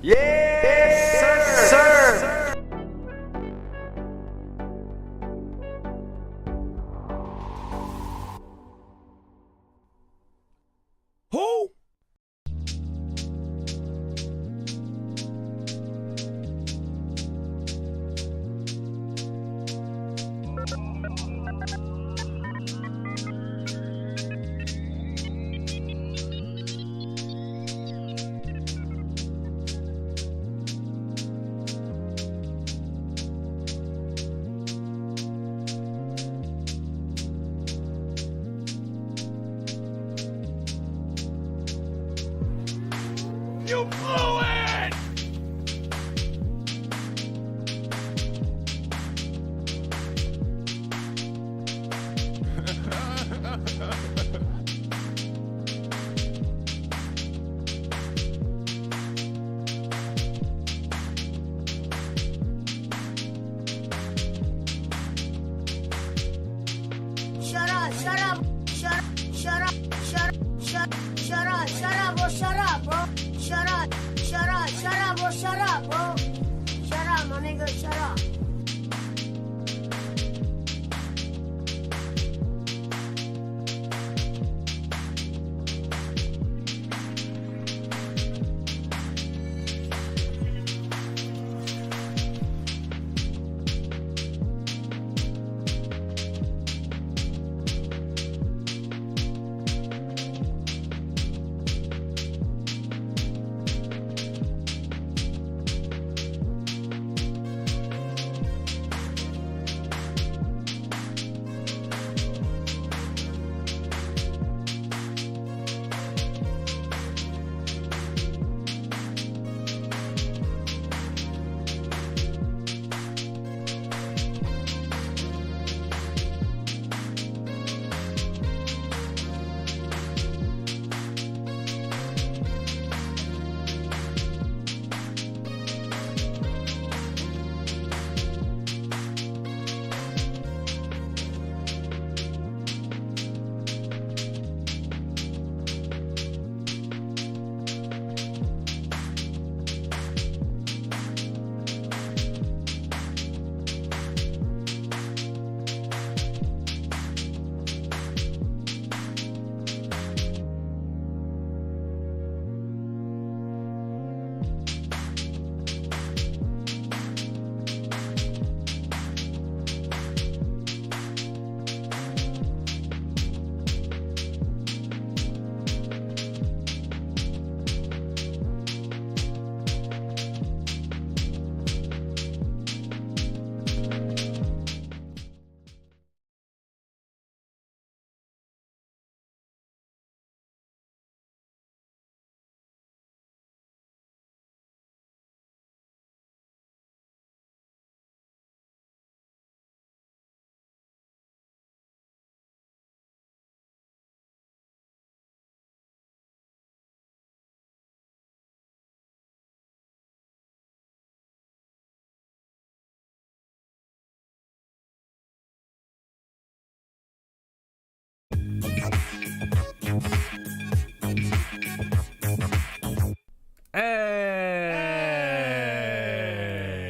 Yes, sir. Who? You blew it! Shut up, shut up, shut up, shut up, shut up, shut up, shut up, or shut up, bro. Shut up, shut up, shut up, or shut up, bro. Shut up, my nigga, shut up.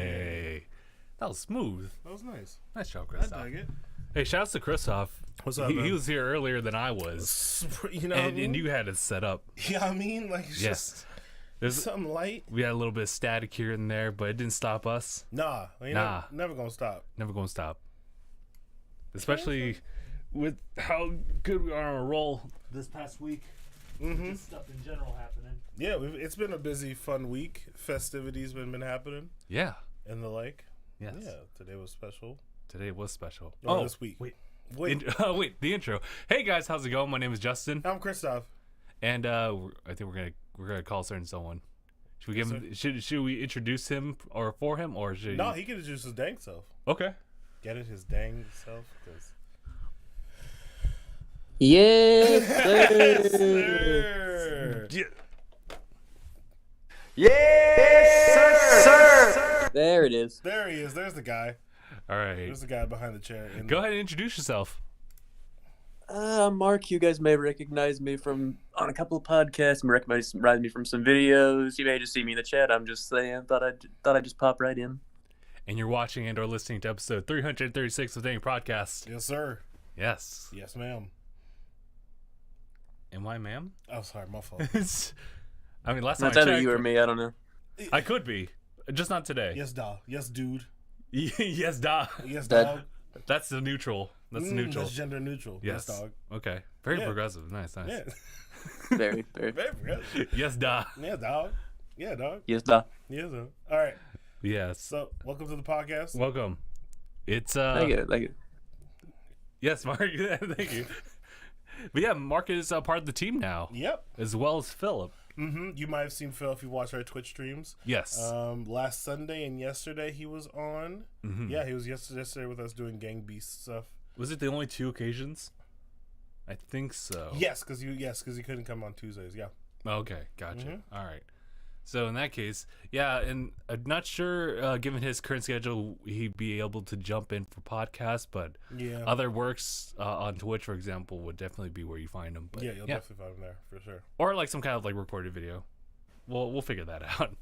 Hey! That was smooth. That was nice. Nice job, I Christoph. dig it. Hey, shouts to Christoph. What's up, He man? was here earlier than I was. You know what I mean? And you had it set up. Yeah, I mean, like, it's Yes. just There's, something light. we had a little bit of static here and there, but it didn't stop us. Nah. Never gonna stop. Never going to stop. Especially with how good we are on a roll this past week. Mm-hmm. Just stuff in general happening. Yeah, it's been a busy, fun week. Festivities been happening Yeah. and the like. Yes. Yeah, today was special. Today was special. Or this week. Wait. Wait. Wait, the intro. Hey guys, how's it going? My name is Justin, I'm Christoph. and I think we're gonna call certain someone. Should we give him? Should we introduce him or for him or should? No, he can introduce his dang self. Okay. Get it, his dang self. 'Cause... Yes, sir. Sir. Yeah. There it is. There he is. There's the guy. All right. There's the guy behind the chair. Go ahead and introduce yourself. Mark, you guys may recognize me from on a couple of podcasts. You may recognize me from some videos. You may just see me in the chat. I'm just saying. Thought I'd just pop right in. And you're watching and or listening to episode 336 of DangIT Podcast. Yes, sir. Yes. Yes, ma'am. Am I, ma'am? Oh, sorry, my fault. I mean, last time That's I either checked, you or me. I don't know. I could be, just not today. Yes, dog. Yes, dude. Yes, da. Yes, That- dog. That's the neutral. That's the neutral. That's gender neutral. Yes. Dog. Okay. Very Yeah. progressive. Nice. Yeah. Very, very. Very progressive. Yes, da. Yeah, dog. Yeah, dog. Yes, da. Yeah, dog. All right. Yes. So, welcome to the podcast. Welcome. It's Thank you. Yes, Mark. Thank you. But yeah, Mark is part of the team now, Yep. as well as Philip. You might have seen Phil if you watch our Twitch streams. Yes. Last Sunday and yesterday he was on. Yeah, he was yesterday with us doing Gang Beast stuff. Was it the only 2 occasions? I think so. Yes, because he couldn't come on Tuesdays. Yeah. Okay, gotcha. All right. So in that case, yeah, and I'm not sure, given his current schedule, he'd be able to jump in for podcasts, but Yeah. other works on Twitch, for example, would definitely be where you find him. But Yeah, you'll definitely find him there for sure. or like some kind of like recorded video. We'll figure that out.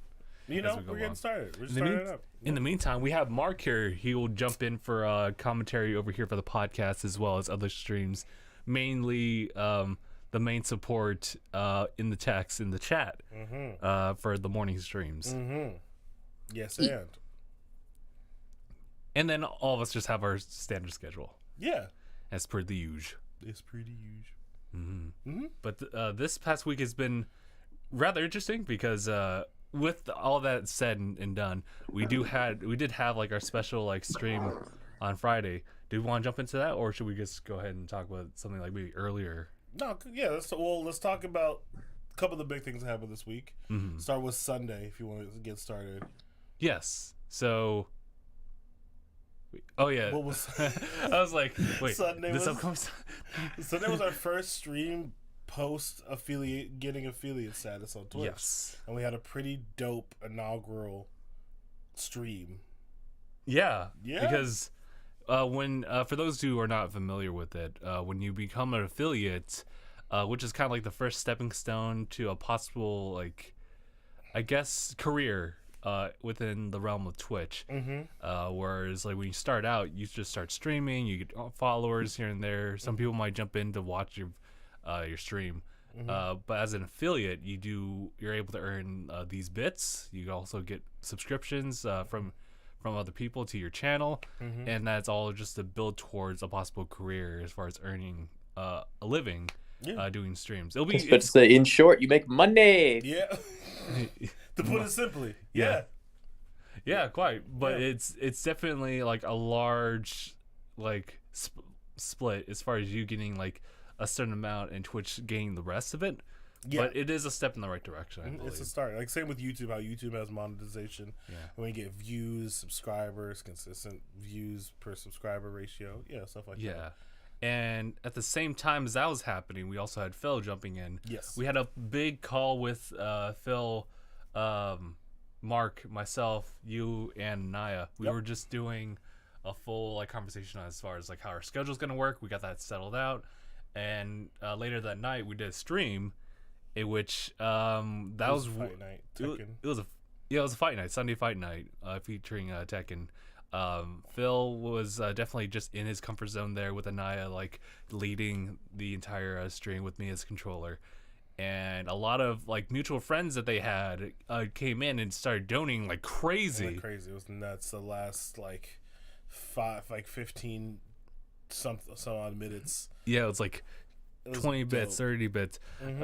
You As know, we go we're getting along. started. We're just In the, starting it up. in the meantime, we have Mark here. He will jump in for commentary over here for the podcast as well as other streams. Mainly the main support in the text, in the chat for the morning streams. Yes, And then all of us just have our standard schedule yeah. as per the usual. It's pretty huge. But this past week has been rather interesting because with all that said and done, we did have like our special like stream on Friday. Do we want to jump into that, or should we just go ahead and talk about something like maybe earlier? No, yeah. Let's talk about a couple of the big things that happened this week. Start with Sunday if you want to get started. Yes. So. Oh yeah. What was I was like, wait. Sunday this was- upcoming. Sunday was our first stream post getting affiliate status on Twitch. Yes. And we had a pretty dope inaugural stream. Yeah. Yeah. Because when for those who are not familiar with it, when you become an affiliate, which is kind of like the first stepping stone to a possible like, I guess, career within the realm of Twitch. Whereas like when you start out, you just start streaming, you get followers here and there. Some people might jump in to watch your stream. But as an affiliate, you're able to earn these bits. You also get subscriptions from other people to your channel, and that's all just to build towards a possible career as far as earning a living doing streams. It'll be But to say, in short, you make money. Yeah. To put it simply. Yeah. yeah, quite. But Yeah. it's definitely like a large like split as far as you getting like a certain amount and Twitch gaining the rest of it. Yeah. But it is a step in the right direction. I It's believe. a start. Like same with YouTube, how YouTube has monetization. Yeah. When you get views, subscribers, consistent views per subscriber ratio. Yeah, stuff like that. Yeah. And at the same time as that was happening, we also had Phil jumping in. Yes. We had a big call with Phil, Mark, myself, you, and Naya. We were just doing a full like conversation as far as like how our schedule's gonna work. We got that settled out, and later that night we did a stream, in which that was Fight night. it was a fight night, Sunday fight night, featuring Tekken. Phil was definitely just in his comfort zone there with Anaya, like leading the entire stream with me as controller, and a lot of like mutual friends that they had came in and started donating like crazy. It was nuts. The last like 15 some odd minutes. Yeah, it was like 20 bits, 30 bits.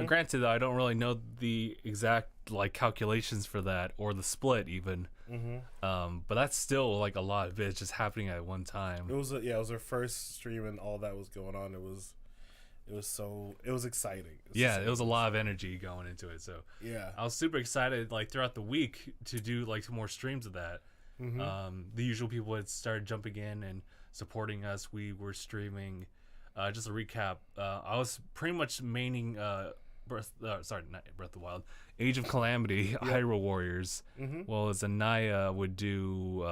Granted, though, I don't really know the exact like calculations for that or the split even. But that's still like a lot of bits just happening at one time. It was our first stream and all that was going on. It was exciting. It was a lot of energy going into it. So yeah, I was super excited like throughout the week to do like some more streams of that. The usual people had started jumping in and supporting us. We were streaming. Just a recap. I was pretty much maining Breath of the Wild, Age of Calamity, Hyrule Warriors. Well, as Anaya would do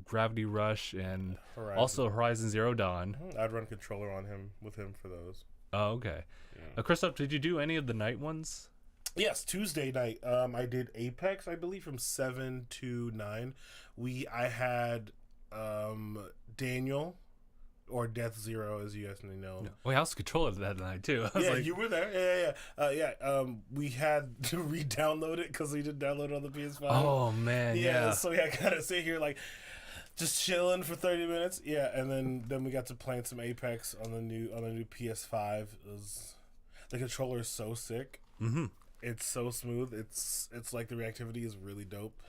Gravity Rush and also Horizon Zero Dawn. I'd run controller with him for those. Oh, okay. Christoph, did you do any of the night ones? Yes, Tuesday night. I did Apex, I believe, from 7 to 9. I had Daniel, or Death Zero, as you guys may know. No. Wait, I was controller that night too. I was Yeah, like, you were there. Yeah. We had to re-download it because we didn't download it on the PS5. oh man, yeah. So I gotta sit here like just chilling for 30 minutes. Yeah, and then we got to playing some Apex on the new PS5. The controller is so sick. It's so smooth. It's like the reactivity is really dope.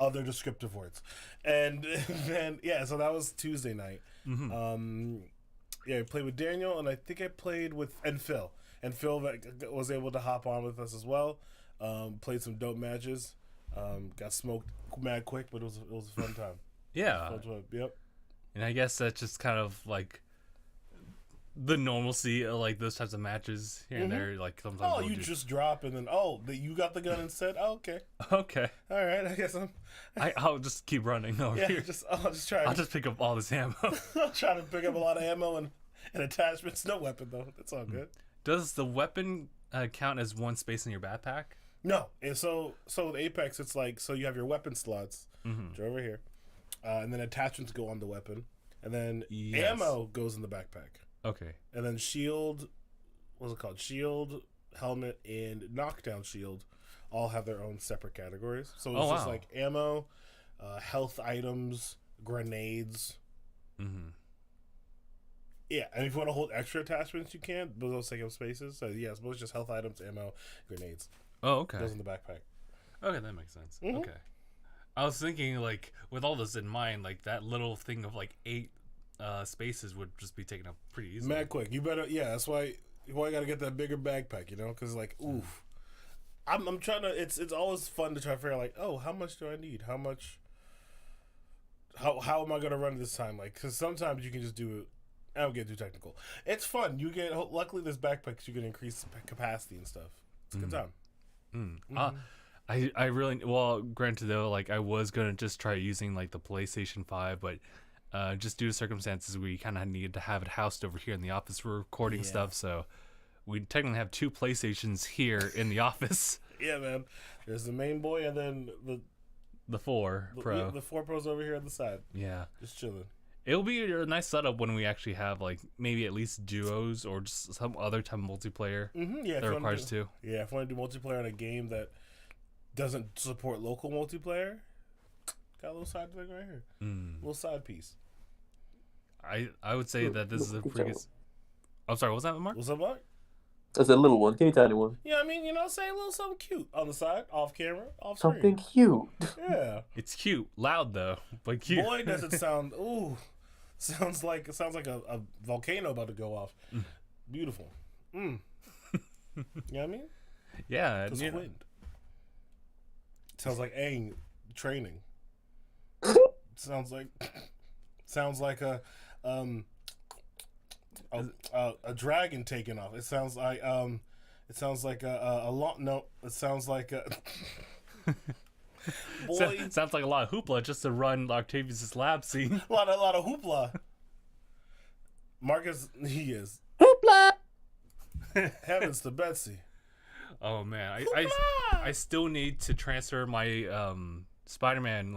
Other descriptive words, and then so that was Tuesday night. I played with Daniel, and I think I played with Phil, that was able to hop on with us as well. Played some dope matches. Got smoked mad quick, but it was a fun time. Yeah. Yep. And I guess that's just kind of like the normalcy of like those types of matches here and there. Like sometimes you just drop and then you got the gun instead. Oh, okay. Okay. All right. I guess I'll just keep running over here. I'll just try. I'll just pick up all this ammo. I'll try to pick up a lot of ammo and attachments. No weapon though. That's all good. Does the weapon count as one space in your backpack? No. And so with Apex, it's like you have your weapon slots, which are over here, and then attachments go on the weapon, and then ammo goes in the backpack. Okay. And then shield, what's it called? Shield, helmet, and knockdown shield all have their own separate categories. So it's just like ammo, health items, grenades. Yeah, and if you want to hold extra attachments, you can, but those take up spaces. So yeah, it's mostly just health items, ammo, grenades. Oh, okay. Goes in the backpack. Okay, that makes sense. Okay. I was thinking, like, with all this in mind, like, that little thing of, like, 8 spaces would just be taken up pretty easily. Mad quick. You better, that's why you gotta get that bigger backpack, you know? Because, like, oof. I'm trying to, it's always fun to try to figure out, like, oh, how much do I need? How am I gonna run this time? Like, because sometimes you can just do it. I don't get too technical. It's fun. Luckily, this backpack, you can increase capacity and stuff. It's a good time. I really, well, granted though, like I was gonna just try using like the PlayStation 5, but just due to circumstances, we kind of needed to have it housed over here in the office for recording stuff. So we technically have 2 PlayStations here in the office. Yeah, man. There's the main boy and then the 4 Pro. The 4 Pro's over here on the side. Yeah, just chilling. It'll be a nice setup when we actually have like maybe at least duos or just some other type of multiplayer. Yeah, that requires 2. Yeah, if I want to do multiplayer on a game that doesn't support local multiplayer, got a little side thing right here. Little side piece. I would say that this is a pretty good. I'm sorry, what was that, Mark? What's up, Mark? That's a little one. Can you tiny one? Yeah, I mean, say a little something cute on the side, off camera, off screen. Something cute. Yeah. It's cute, loud though, but cute. Boy, does it sound. Ooh, sounds like a volcano about to go off. Beautiful. You know what I mean? Yeah, It's wind. Sounds like Aang training. sounds like a dragon taking off. It sounds like a lot. No, it sounds like a boy. Sounds like a lot of hoopla just to run Octavius' lab scene. a lot of hoopla. Marcus, he is Hoopla! Heavens to Betsy. Oh man, I still need to transfer my Spider-Man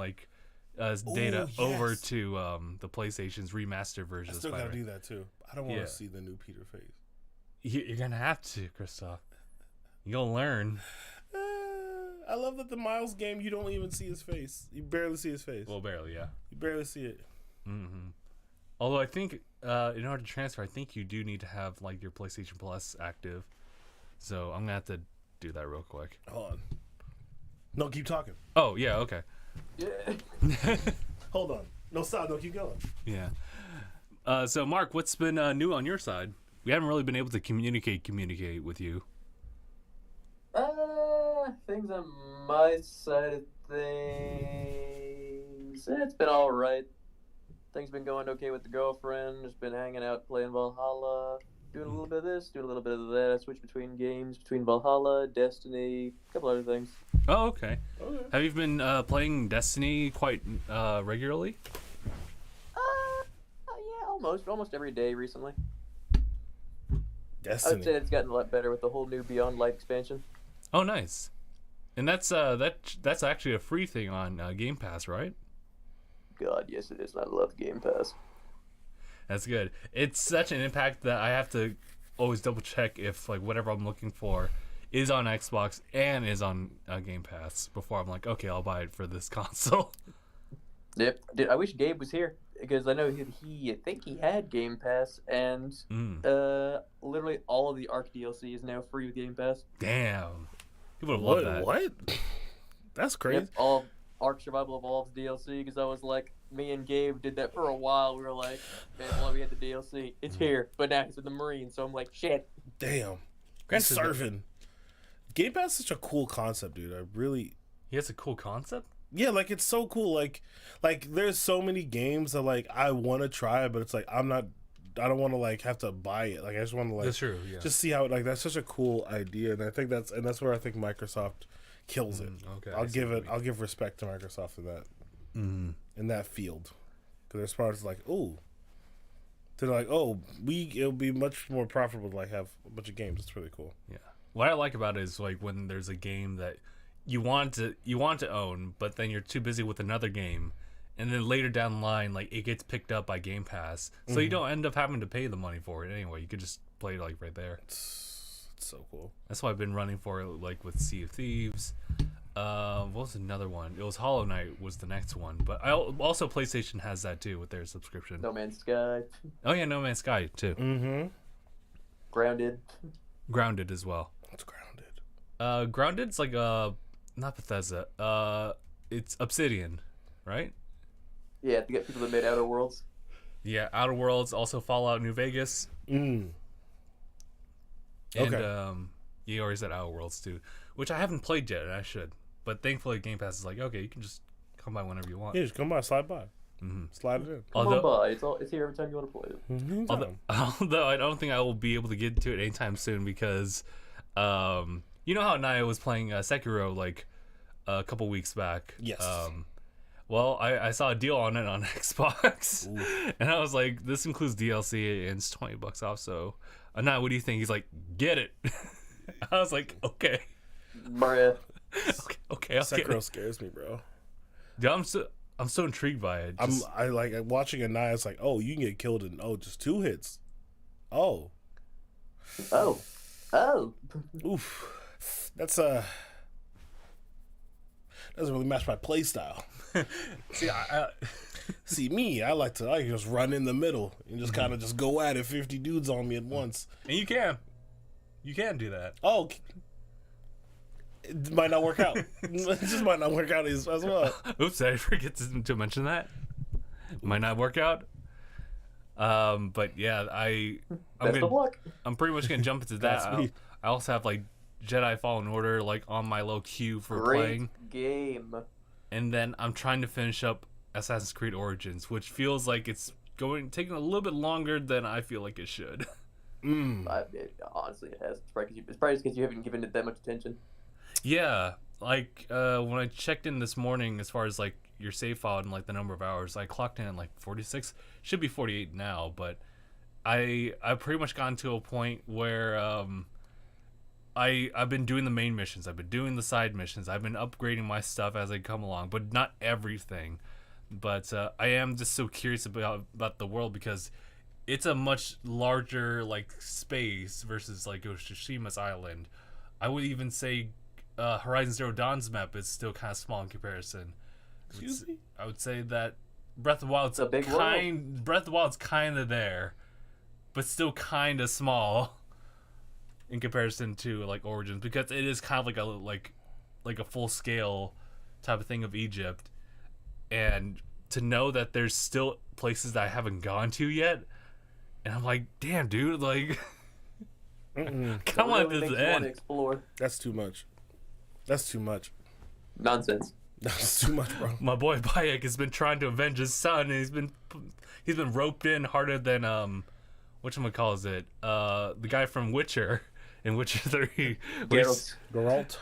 data over yes. to the PlayStation's remastered version. I still of gotta Spider-Man. do that too. I don't want to Yeah. see the new Peter face. You're gonna have to, Christoph. You'll learn. I love that the Miles game, you don't even see his face. You barely see his face. Well, barely, yeah. You barely see it. Mm-hmm. Although I think in order to transfer, I think you do need to have your PlayStation Plus active. So I'm gonna have to do that real quick. Hold on. No, keep talking. Oh yeah, okay. Yeah. Hold on. No, stop. No, keep going. Yeah. So Mark, what's been new on your side? We haven't really been able to communicate with you. Things on my side of things. It's been all right. Things been going okay with the girlfriend. Just been hanging out, playing Valhalla, doing a little bit of this, doing a little bit of that. I switch between games, between Valhalla, Destiny, a couple other things. Oh, okay. Okay. Have you been playing Destiny quite regularly? Yeah, almost every day recently. I Destiny. would say it's gotten a lot better with the whole new Beyond Light expansion. Oh, nice. And that's actually a free thing on Game Pass, right? God, yes it is. I love Game Pass. That's good. It's such an impact that I have to always double check if whatever I'm looking for is on Xbox and is on Game Pass before I'm like, okay, I'll buy it for this console. Yep. Dude, I wish Gabe was here because I know I think he had Game Pass, and literally all of the Ark DLC is now free with Game Pass. Damn. He would have loved that. What? That's crazy. Yep, all Ark Survival Evolved DLC, because I was like, me and Gabe did that for a while. We were like, man, well, we had the DLC. It's here, but now he's in the Marines, so I'm like, shit. Damn. Granted, Surfing. Game Pass is such a cool concept, dude. He has a cool concept. Yeah, it's so cool. Like there's so many games that I want to try, but it's I don't want to have to buy it. I just want to That's true. Yeah. just see how it that's such a cool idea, and I think that's where I think Microsoft kills it. Okay. I'll give respect to Microsoft in that in that field, because there's parts it'll be much more profitable to have a bunch of games. It's really cool. Yeah. What I like about it is when there's a game that you want to own, but then you're too busy with another game, and then later down the line, it gets picked up by Game Pass, so you don't end up having to pay the money for it anyway. You could just play it right there. It's so cool. That's why I've been running for it, with Sea of Thieves. What was another one? It was Hollow Knight was the next one, but also PlayStation has that too with their subscription. No Man's Sky. Oh yeah, No Man's Sky too. Mm-hmm. Grounded. Grounded as well. It's Grounded. Grounded's not Bethesda. It's Obsidian, right? Yeah, to get people that made Outer Worlds. Yeah, Outer Worlds, also Fallout New Vegas. And Okay. you already said Outer Worlds too, which I haven't played yet, and I should. But thankfully, Game Pass is okay, you can just come by whenever you want. Yeah, just come by, slide by, slide it in. Come on by. It's here every time you want to play it. Although I don't think I will be able to get to it anytime soon because, you know how Naya was playing Sekiro a couple weeks back. Yes. Well, I saw a deal on it on Xbox, and I was like, this includes DLC and it's $20 off. So, Naya, what do you think? He's like, get it. I was like, okay. Bruh. Okay. I'll get Sekiro it. scares me, bro. Dude, I'm so intrigued by it. I like watching a Naya. It's oh, you can get killed in just 2 hits. Oh. Oh. Oof. That's doesn't really match my play style. See, See me, I like to just run in the middle and just kind of just go at it. 50 dudes on me at once. and you can do that. Oh, it might not work out. It just might not work out as well. Oops, I forget to mention that. Might not work out. But yeah, Best of luck. I'm pretty much gonna jump into that. Godspeed. I also have Jedi Fallen Order on my low queue for Great playing, game. and then I'm trying to finish up Assassin's Creed Origins, which feels like it's taking a little bit longer than I feel like it should. Honestly, it has. It's probably just because you haven't given it that much attention. Yeah, when I checked in this morning, as far as your save file and the number of hours, I clocked in at 46. Should be 48 now, but I've pretty much gotten to a point where I've been doing the main missions. I've been doing the side missions. I've been upgrading my stuff as I come along, but not everything. But I am just so curious about the world because it's a much larger like space versus like Ghost of Tsushima's island. I would even say Horizon Zero Dawn's map is still kind of small in comparison. Excuse me? I would say that Breath of the Wild's a big Breath of the Wild's kind of there, but still kind of small in comparison to like Origins because it is kind of like a full scale type of thing of Egypt, and to know that there's still places that I haven't gone to yet, and I'm like, damn, dude, like, come on, Really this makes you want to end. explore. That's too much. That's too much. Nonsense. That's too much, bro. My boy Bayek has been trying to avenge his son, and he's been roped in harder than whatchamacallit it, the guy from Witcher in Witcher 3. Geralt. Geralt.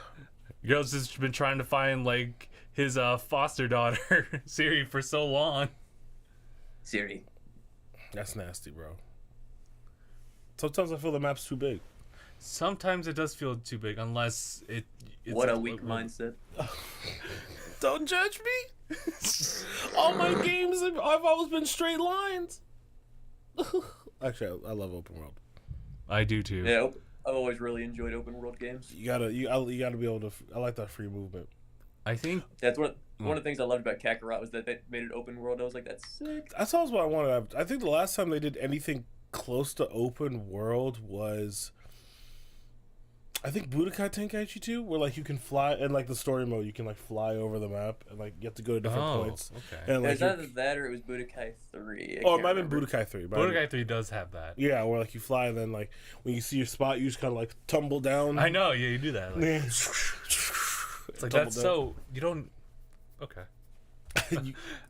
Girl's just been trying to find like his foster daughter Siri for so long. Siri. That's nasty, bro. Sometimes I feel the map's too big. Sometimes it does feel too big, unless it's What a weak mindset. Don't judge me. All my games, I've always been straight lines. Actually, I love open world. I do too. Yeah, I've always really enjoyed open world games. You gotta be able to. I like that free movement. I think That's one of the things I loved about Kakarot was that they made it open world. I was like, that's sick. That's always what I wanted. I think the last time they did anything close to open world was, I think Budokai Tenkaichi 2, where like you can fly and like the story mode, you can like fly over the map and like you have to go to different points. Okay. And like It was either that or it was Budokai 3. it might have been Budokai 3. Budokai 3 does have that. Yeah, where like you fly and then like when you see your spot, you just kind of like tumble down. I know. Yeah, you do that. Like, it's like that's so you don't. Okay.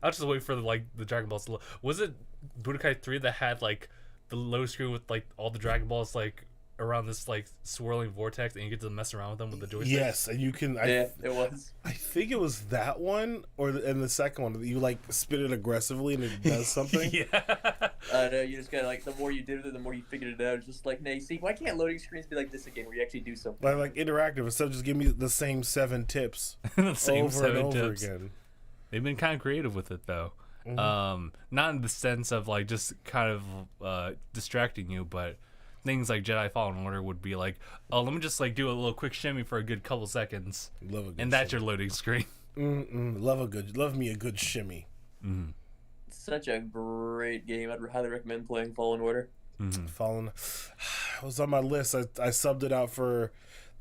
I'll just wait for the Dragon Balls. Was it Budokai 3 that had like the low screen with like all the Dragon Balls like around this like swirling vortex, and you get to mess around with them with the joystick? Yes, and you can. Yeah, it was. I think it was that one, and the second one. You like spin it aggressively, and it does something. Yeah. No, you just gotta like the more you did it, the more you figured it out. It's just like, nah, you see, why can't loading screens be like this again, where you actually do something? Like interactive instead of just give me the same 7 tips The same over 7 and over tips. again. They've been kind of creative with it though. Not in the sense of like just kind of distracting you, but things like Jedi Fallen Order would be like, oh, let me just like do a little quick shimmy for a good couple seconds, Love a good and that's shimmy. your loading screen. Love me a good shimmy. Such a great game. I'd highly recommend playing Fallen Order. Fallen it was on my list. I subbed it out for.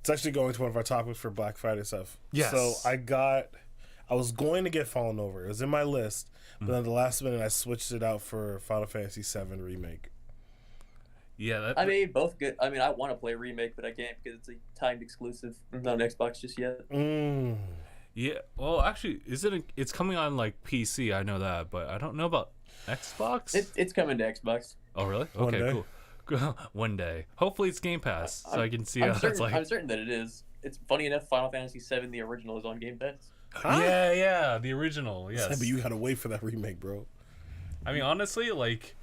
It's actually going to one of our topics for Black Friday stuff. Yes. So I was going to get Fallen Over. It was in my list, but then at the last minute I switched it out for Final Fantasy VII Remake. Yeah, I mean, both good. I mean, I want to play Remake, but I can't because it's a timed exclusive. It's not on Xbox just yet. yeah. Well, actually, it's coming on like PC. I know that, but I don't know about Xbox. It's coming to Xbox. Oh, really? One Okay, day. cool. One day. Hopefully, it's Game Pass, so I can see how that's like. I'm certain that it is. It's funny enough. Final Fantasy VII, the original, is on Game Pass. Yeah, the original. Yes. Yeah, but you gotta wait for that remake, bro. I mean, honestly, like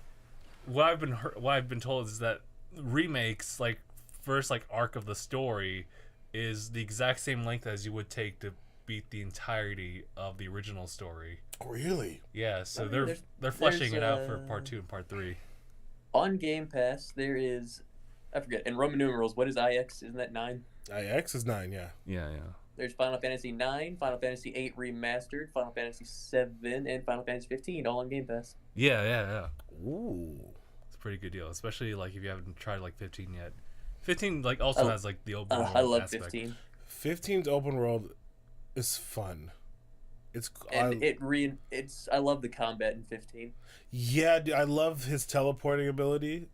what I've been told is that remakes, like first like arc of the story, is the exact same length as you would take to beat the entirety of the original story. Really? Yeah, so I mean, they're fleshing there's, it out for part 2 and part 3. On Game Pass, there is, I forget, in Roman numerals, what is IX? Isn't that 9? IX is 9, yeah. Yeah. There's Final Fantasy 9, Final Fantasy 8 Remastered, Final Fantasy 7, and Final Fantasy 15, all on Game Pass. Yeah. Ooh. It's a pretty good deal, especially like if you haven't tried like 15 yet. 15 like also has like the open world I love aspect. 15. 15's open world is fun. It's And I love the combat in 15. Yeah, dude, I love his teleporting ability,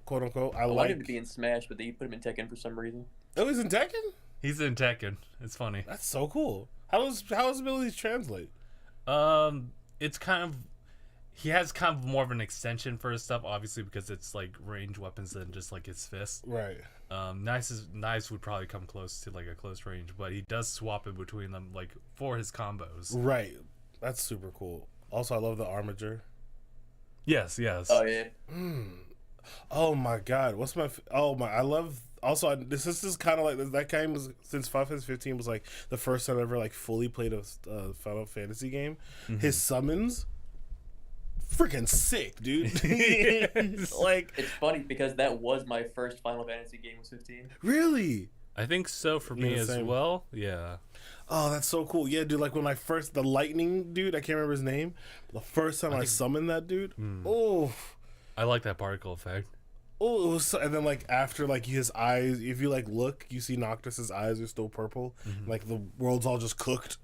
quote unquote. I I want like. him to be in Smash, but they put him in Tekken for some reason. Oh, he's in Tekken. He's in Tekken. It's funny. That's so cool. How does abilities translate? It's kind of he has kind of more of an extension for his stuff, obviously because it's like range weapons than just like his fist. Right. Knives would probably come close to like a close range, but he does swap in between them like for his combos. Right. That's super cool. Also, I love the armature. Yes. Oh yeah. Oh my god, what's my? Oh my, I love. Also, this is kind of like that game was since Final Fantasy 15 was like the first time I ever like fully played a Final Fantasy game. His summons, freaking sick, dude. Like It's funny because that was my first Final Fantasy game was 15. really. I think so for Yeah, me as same. well. Yeah. Oh, that's so cool. Yeah, dude. Like when the lightning dude, I can't remember his name. The first time I summoned that dude. Oh. I like that particle effect. Oh, it was and then like after like his eyes, if you like look, you see Noctis's eyes are still purple. Like the world's all just cooked.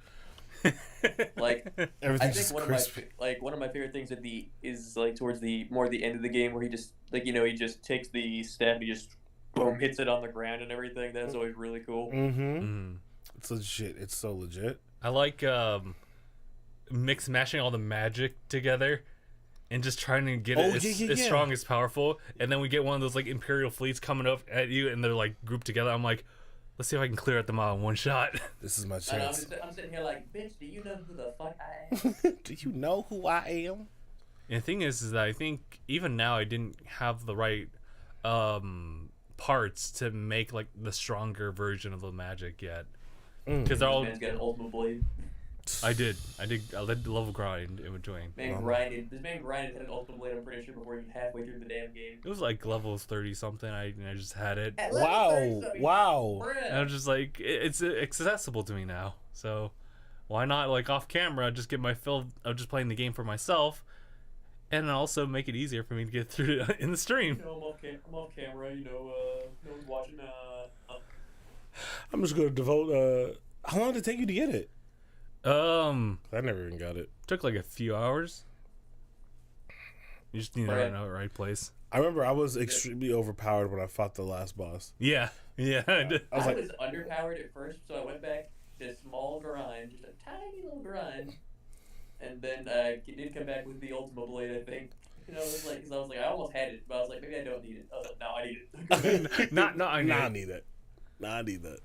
Like I Everything's think just one crispy. of my favorite things is like towards the end of the game where he just like he just takes the stab and he just boom hits it on the ground and everything. That's always really cool. It's legit. It's so legit. I like mashing all the magic together and just trying to get it as strong as powerful. And then we get one of those like Imperial fleets coming up at you and they're like grouped together. I'm like, let's see if I can clear out them all in one shot. This is my And chance. I'm sitting here like, bitch, do you know who the fuck I am? Do you know who I am? And the thing is that I think even now I didn't have the right parts to make like the stronger version of the magic yet. Because they're all. This man's got an ultimate blade. I did the level grind in between. This man grinded an ultimate blade. I'm pretty sure before even halfway through the damn game. It was like levels 30 something. I just had it. At level 30 something. Wow. Bruh. And I was just like, it's accessible to me now. So why not like off camera just get my fill of just playing the game for myself, and also make it easier for me to get through it in the stream. I'm off camera. No one's watching. I'm just gonna devote. How long did it take you to get it? I never even got it. Took like a few hours. You just need to know the right place. I remember I was extremely overpowered when I fought the last boss. Yeah. I did. I was like, was underpowered at first, so I went back to a small grind, just a tiny little grind, and then I did come back with the ultimate blade. I think. It was like, 'cause I was like, I almost had it, but I was like, maybe I don't need it. I was like, no, I need it. I I need it. Nah, I need that.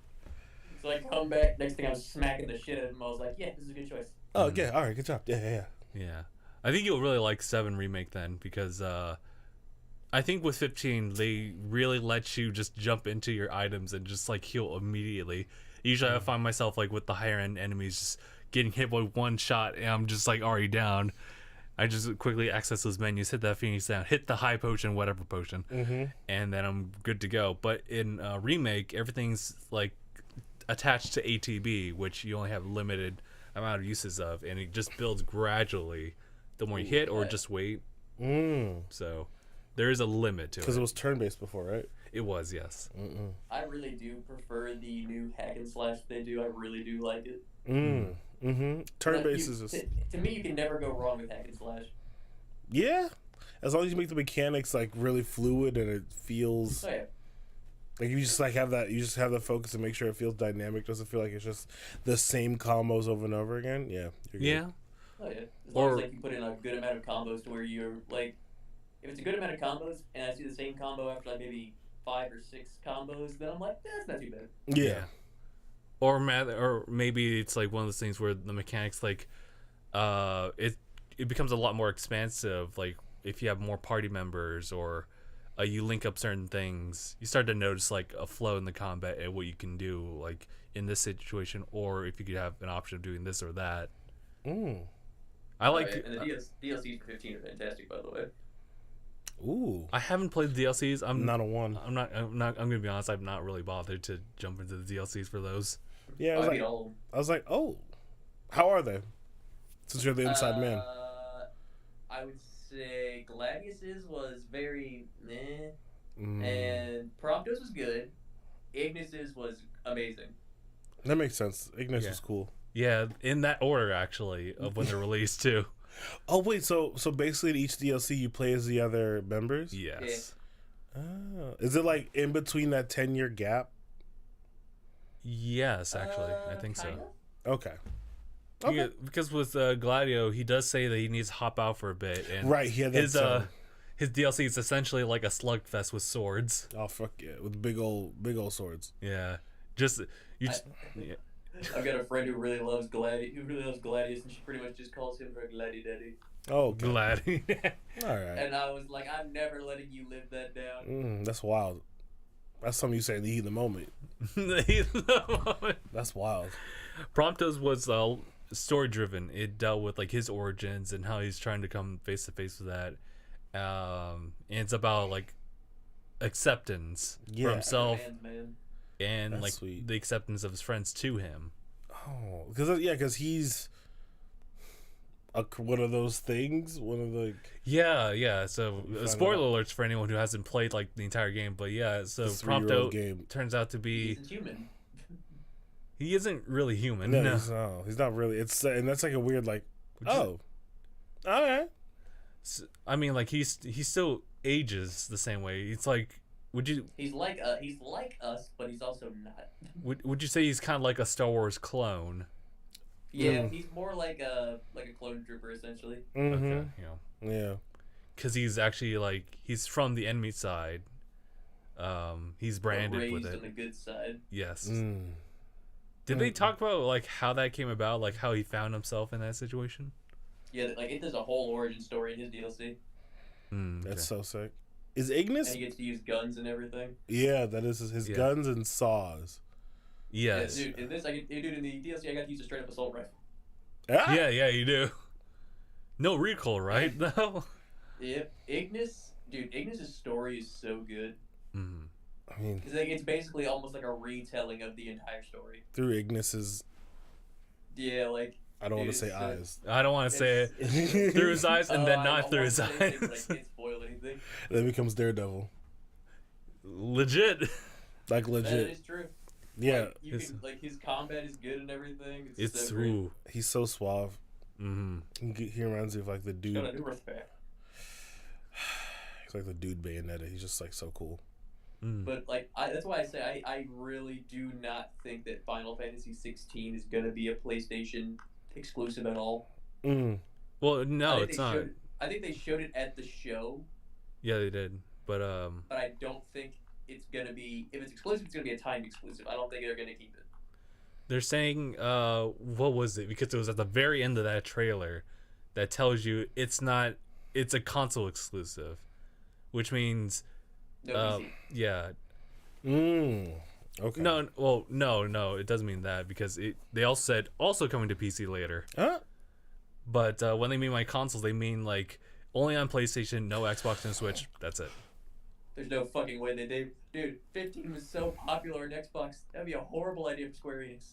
So I come back. Next thing, I was smacking the shit out of him. I was like, yeah, this is a good choice. Oh, yeah. All right. Good job. Yeah. Yeah. I think you'll really like 7 Remake then, because I think with 15 they really let you just jump into your items and just like heal immediately. Usually I find myself like with the higher end enemies just getting hit by one shot and I'm just like already down. I just quickly access those menus, hit that Phoenix down, hit the high potion, whatever potion, and then I'm good to go. But in Remake, everything's like attached to ATB, which you only have limited amount of uses of, and it just builds gradually the more you hit or just wait. So there is a limit to it. Because it was turn-based before, right? It was, yes. I really do prefer the new hack and slash they do. I really do like it. Turn-based is just... To me, you can never go wrong with hack and slash. Yeah. As long as you make the mechanics like really fluid and it feels... Oh, yeah. Like you just like have that, you just have the focus to make sure it feels dynamic. Doesn't feel like it's just the same combos over and over again. Yeah. You're good. Yeah. Oh yeah. As long as like you put in a good amount of combos to where you're like, if it's a good amount of combos and I see the same combo after like maybe 5 or 6 combos, then I'm like, that's not too bad. Yeah. Or maybe it's like one of those things where the mechanics like it becomes a lot more expansive. Like if you have more party members or you link up certain things, you start to notice like a flow in the combat and what you can do like in this situation, or if you could have an option of doing this or that. I like and the DLCs for 15 are fantastic, by the way. Ooh. I haven't played the DLCs. I'm gonna be honest, I've not really bothered to jump into the DLCs for those. Yeah, I was like, oh, how are they? Since you're the inside man. I would say Gladius's was very meh, and Prompto's was good. Ignis's was amazing. That makes sense. Ignis was cool. Yeah, in that order actually of when they're released too. Oh wait, so basically in each DLC you play as the other members? Yes. Yeah. Oh. Is it like in between that 10-year gap? Yes, actually, I think Kinda? so. Okay. Yeah, because with Gladio, he does say that he needs to hop out for a bit, and Right, he had that his DLC is essentially like a slugfest with swords. Oh fuck yeah, with big old swords. Yeah, yeah. I've got a friend who really loves Gladius, and she pretty much just calls him her Gladi Daddy. Oh, okay. Glad. All right. And I was like, I'm never letting you live that down. That's wild. That's something you say in the heat of the moment. That's wild. Promptos was story driven. It dealt with like his origins and how he's trying to come face to face with that. And it's about like acceptance Yeah. for himself Man. and That's like sweet. the acceptance of his friends to him. Oh, because he's one of those things. One of the Yeah. So find spoiler out. alerts for anyone who hasn't played like the entire game. But yeah, so The 3-year-old Prompto game. turns out to He be isn't human. he isn't really human. no, No. he's not really. It's and that's like a weird like. Which is- Oh, all right. I mean, like he still ages the same way. It's like, He's like us, but he's also not. would you say he's kind of like a Star Wars clone? Yeah, he's more like a clone trooper essentially. Mm-hmm. Okay, you know, Yeah. because he's actually like he's from the enemy side. He's branded Raised with on it. the good side. Yes. Mm. Did they talk about like how that came about, like how he found himself in that situation? Yeah, like it does a whole origin story in his DLC, That's so sick. Is and Ignis? he gets to use guns and everything. Yeah, that is his Yeah. guns and saws. Yes. Yeah, dude, in this, dude, in the DLC, I got to use a straight up assault rifle. Ah! Yeah, you do. No recoil, right? No. Yep, Ignis' story is so good. Mm. I mean, Cause like, it's basically almost like a retelling of the entire story. through Ignis's, Yeah, like. I don't want to dude, say it's, eyes. I don't want to say it through his eyes and then I not don't through want his to say eyes. anything, but I can't spoil anything. Then becomes Daredevil. Legit. Like That legit. is true. Yeah, Like, you It's- can, like his combat is good and everything. It's so great. ooh. he's so suave. Mm-hmm. He reminds me of like the dude. Shout out to respect. He's like the dude Bayonetta. He's just like so cool. Mm. But like, that's why I say I really do not think that Final Fantasy 16 is gonna be a PlayStation exclusive at all. Mm. Well, I no, think it's they not. I think they showed it at the show, Yeah, they did. But but I don't think it's gonna be. If it's exclusive, it's gonna be a timed exclusive. I don't think they're gonna keep it. they're saying what was it? Because it was at the very end of that trailer that tells you it's not. It's a console exclusive, which means No PC. yeah. Mm. Okay. No, well, no, it doesn't mean that because they also said also coming to PC later. Huh? But when they mean my consoles, they mean like only on PlayStation, no Xbox and Switch. That's it. There's no fucking way dude. 15 was so popular on Xbox. That'd be a horrible idea for Square Enix.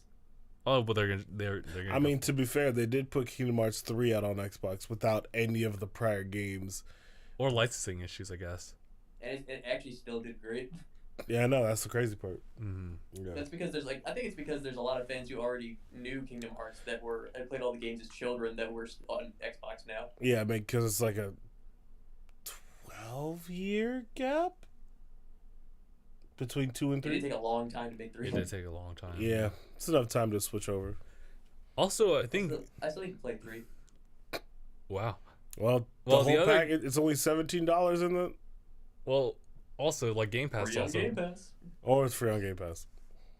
Oh, but they're gonna. I mean, to be fair, they did put Kingdom Hearts 3 out on Xbox without any of the prior games. or licensing issues, I guess. And it actually still did great. Yeah, I know. That's the crazy part. Mm-hmm. Yeah. That's because I think it's because there's a lot of fans who already knew Kingdom Hearts had played all the games as children that were on Xbox now. Yeah, I mean, because it's like a 12-year gap between 2 and It did 3. take a long time to make 3. It did take a long time. Yeah, it's enough time to switch over. Also, I think. I still need to play 3. Wow. Well, the Well, whole the other- package, it's only $17 in the... Well, also like Game Pass. Free on Also, Game Pass. Or it's free on Game Pass.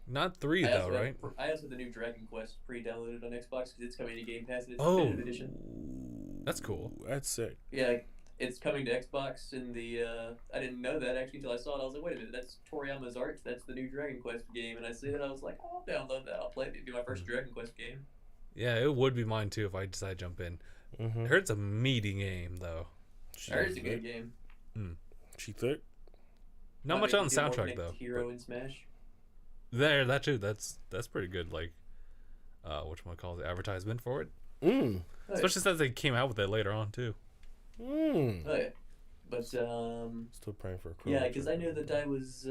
not 3 I though, also right? I also have the new Dragon Quest pre-downloaded on Xbox because it's coming to Game Pass and it's Oh. definitive edition. That's cool. That's sick. Yeah, it's coming to Xbox in the. I didn't know that actually until I saw it. I was like, wait a minute, that's Toriyama's art. That's the new Dragon Quest game. And I see that, I was like, oh, I'll download that. I'll play it. It'll be my first Dragon Quest game. Yeah, it would be mine too if I decide to jump in. Mm-hmm. I heard it's a meaty game though. I heard it's a good game. She thick? Not I much mean, on the do more soundtrack Connect though. Hero and Smash. That too. That's pretty good. Like, whatchamacallit, advertisement for it. Mm. Oh, Especially since they came out with it later on too. Mm. Oh yeah, but Still praying for a crew. yeah, because I knew that I was.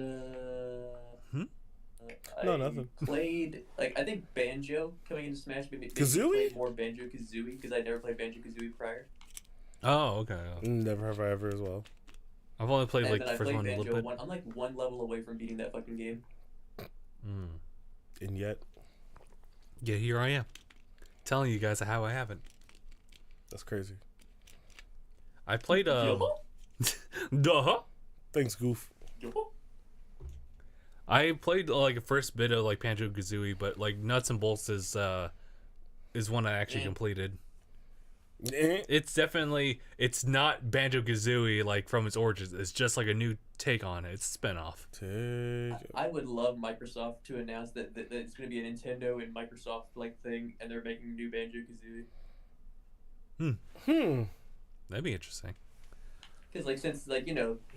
No, I nothing. Played I think Banjo coming into Smash made me Kazooie? play more Banjo Kazooie because I never played Banjo Kazooie prior. Oh, okay. Never have I ever as well. I've only played And like then the I first played one a Banjo little bit. I'm like one level away from beating that fucking game. Mm. And yet, Yeah, here I am, telling you guys how I haven't. that's crazy. I played Yo-ho? duh. Thanks, Goof. Yo-ho? I played like a first bit of like Banjo Kazooie, but like Nuts and Bolts is one I actually Yeah. completed. It's definitely, it's not Banjo-Kazooie like from its origins. It's just like a new take on it. It's a spinoff. I would love Microsoft to announce that it's going to be a Nintendo and Microsoft like thing, and they're making new Banjo-Kazooie. That'd be interesting. Because like since like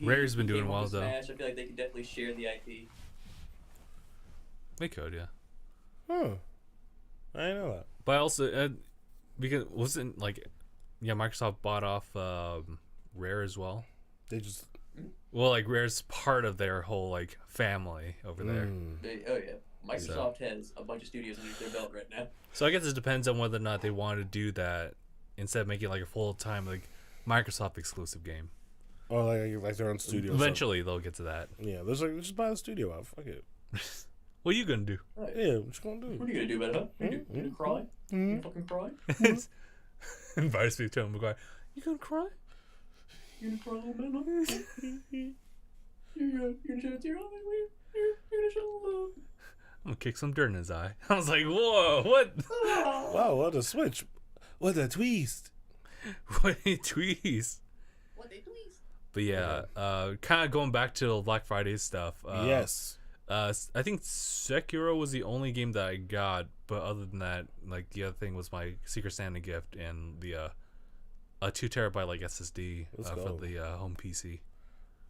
Rare's been doing came well, over though. Smash, I feel like they could definitely share the IP. They could, yeah. Huh. I didn't know that. But also, because wasn't like, yeah, Microsoft bought off Rare as well. They just. Well, like Rare's part of their whole like family over there. Oh yeah, Microsoft has a bunch of studios underneath their belt right now. So I guess it depends on whether or not they want to do that instead of making it like a full time like Microsoft exclusive game. Or like their own studio. Eventually they'll get to that. Yeah, there's like just buy the studio out. Fuck it. What are you gonna do? Right. Yeah, what you gonna do? What are you gonna do about it, huh? You gonna cry? You gonna fucking cry? Invites me to McGuire. You gonna cry? You gonna cry a little bit, huh? You gonna shed a tear on me? You gonna shed a little? I'm gonna kick some dirt in his eye. I was like, whoa, what? Wow, what a switch. What a twist. What a twist. What they twist? But yeah, kind of going back to Black Friday stuff. Yes. I think Sekiro was the only game that I got, but other than that, like the other thing was my Secret Santa gift and the a 2 terabyte like SSD for the home PC.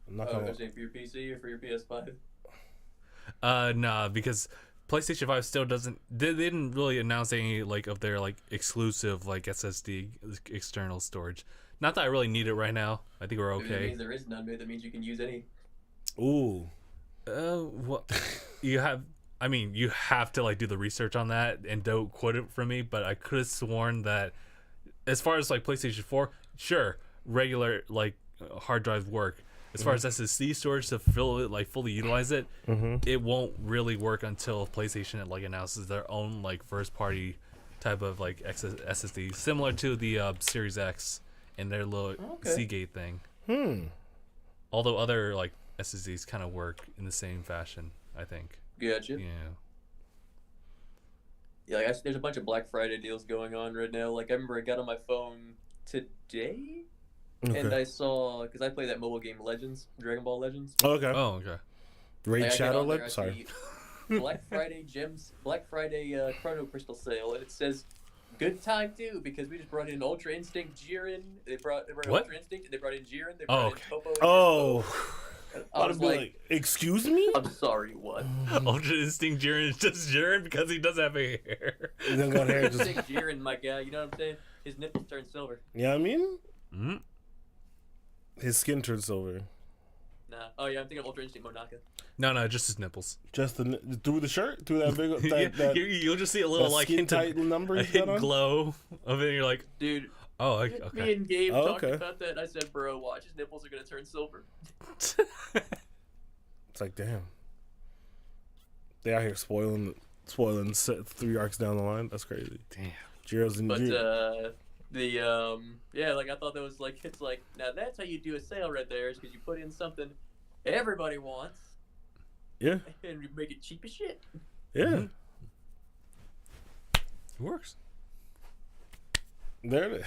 I'm not I gonna. was saying for your PC or for your PS5? Nah, because PlayStation 5 still doesn't. They didn't really announce any like of their like exclusive like SSD external storage. Not that I really need it right now. I think we're Maybe that okay. means there is none. Maybe that means you can use any. Ooh. Well, you have. I mean, you have to like do the research on that, and don't quote it from me. But I could have sworn that, as far as like PlayStation 4, sure, regular like hard drives work. As far as SSD storage to fill it, like fully utilize it, it won't really work until PlayStation like announces their own like first party type of like SSD, similar to the Series X and their little Seagate thing. Although other like SSDs kind of work in the same fashion, I think. Gotcha. Yeah. Yeah, like there's a bunch of Black Friday deals going on right now. Like I remember I got on my phone today, and I saw because I play that mobile game Legends, Dragon Ball Legends. Okay. Oh, okay. Raid Like, I get Shadow on there, Leg? I Sorry. see Black Friday Chrono Crystal sale, and it says good time too because we just brought in Ultra Instinct Jiren. They brought in What? Ultra Instinct, and they brought in Jiren. They brought in Popo. And Oh. Dispo. I I'd was be like, excuse me? I'm sorry, what? Ultra Instinct Jiren is just Jiren because he doesn't have any hair. You don't got hair, just. Instinct Jiren, my guy. You know what I'm saying? His nipples turn silver. You know what I mean? Mm-hmm. His skin turned silver. Nah. Oh yeah, I'm thinking of Ultra Instinct Monaka. No, just his nipples. Just through the shirt? Through that big. Yeah, That you'll just see a little that like skin hint tight number a he's hint got on? glow of it. And you're like, Dude, oh, me okay. and Gabe Oh, talked okay. about that, and I said, bro, watch, his nipples are gonna turn silver. It's like, damn. They out here spoiling 3 arcs down the line. That's crazy. Damn. Jiro's in But Jiro. yeah, like I thought that was like, it's like, now that's how you do a sale right there, is because you put in something everybody wants, Yeah. and you make it cheap as shit. Yeah. It works. There it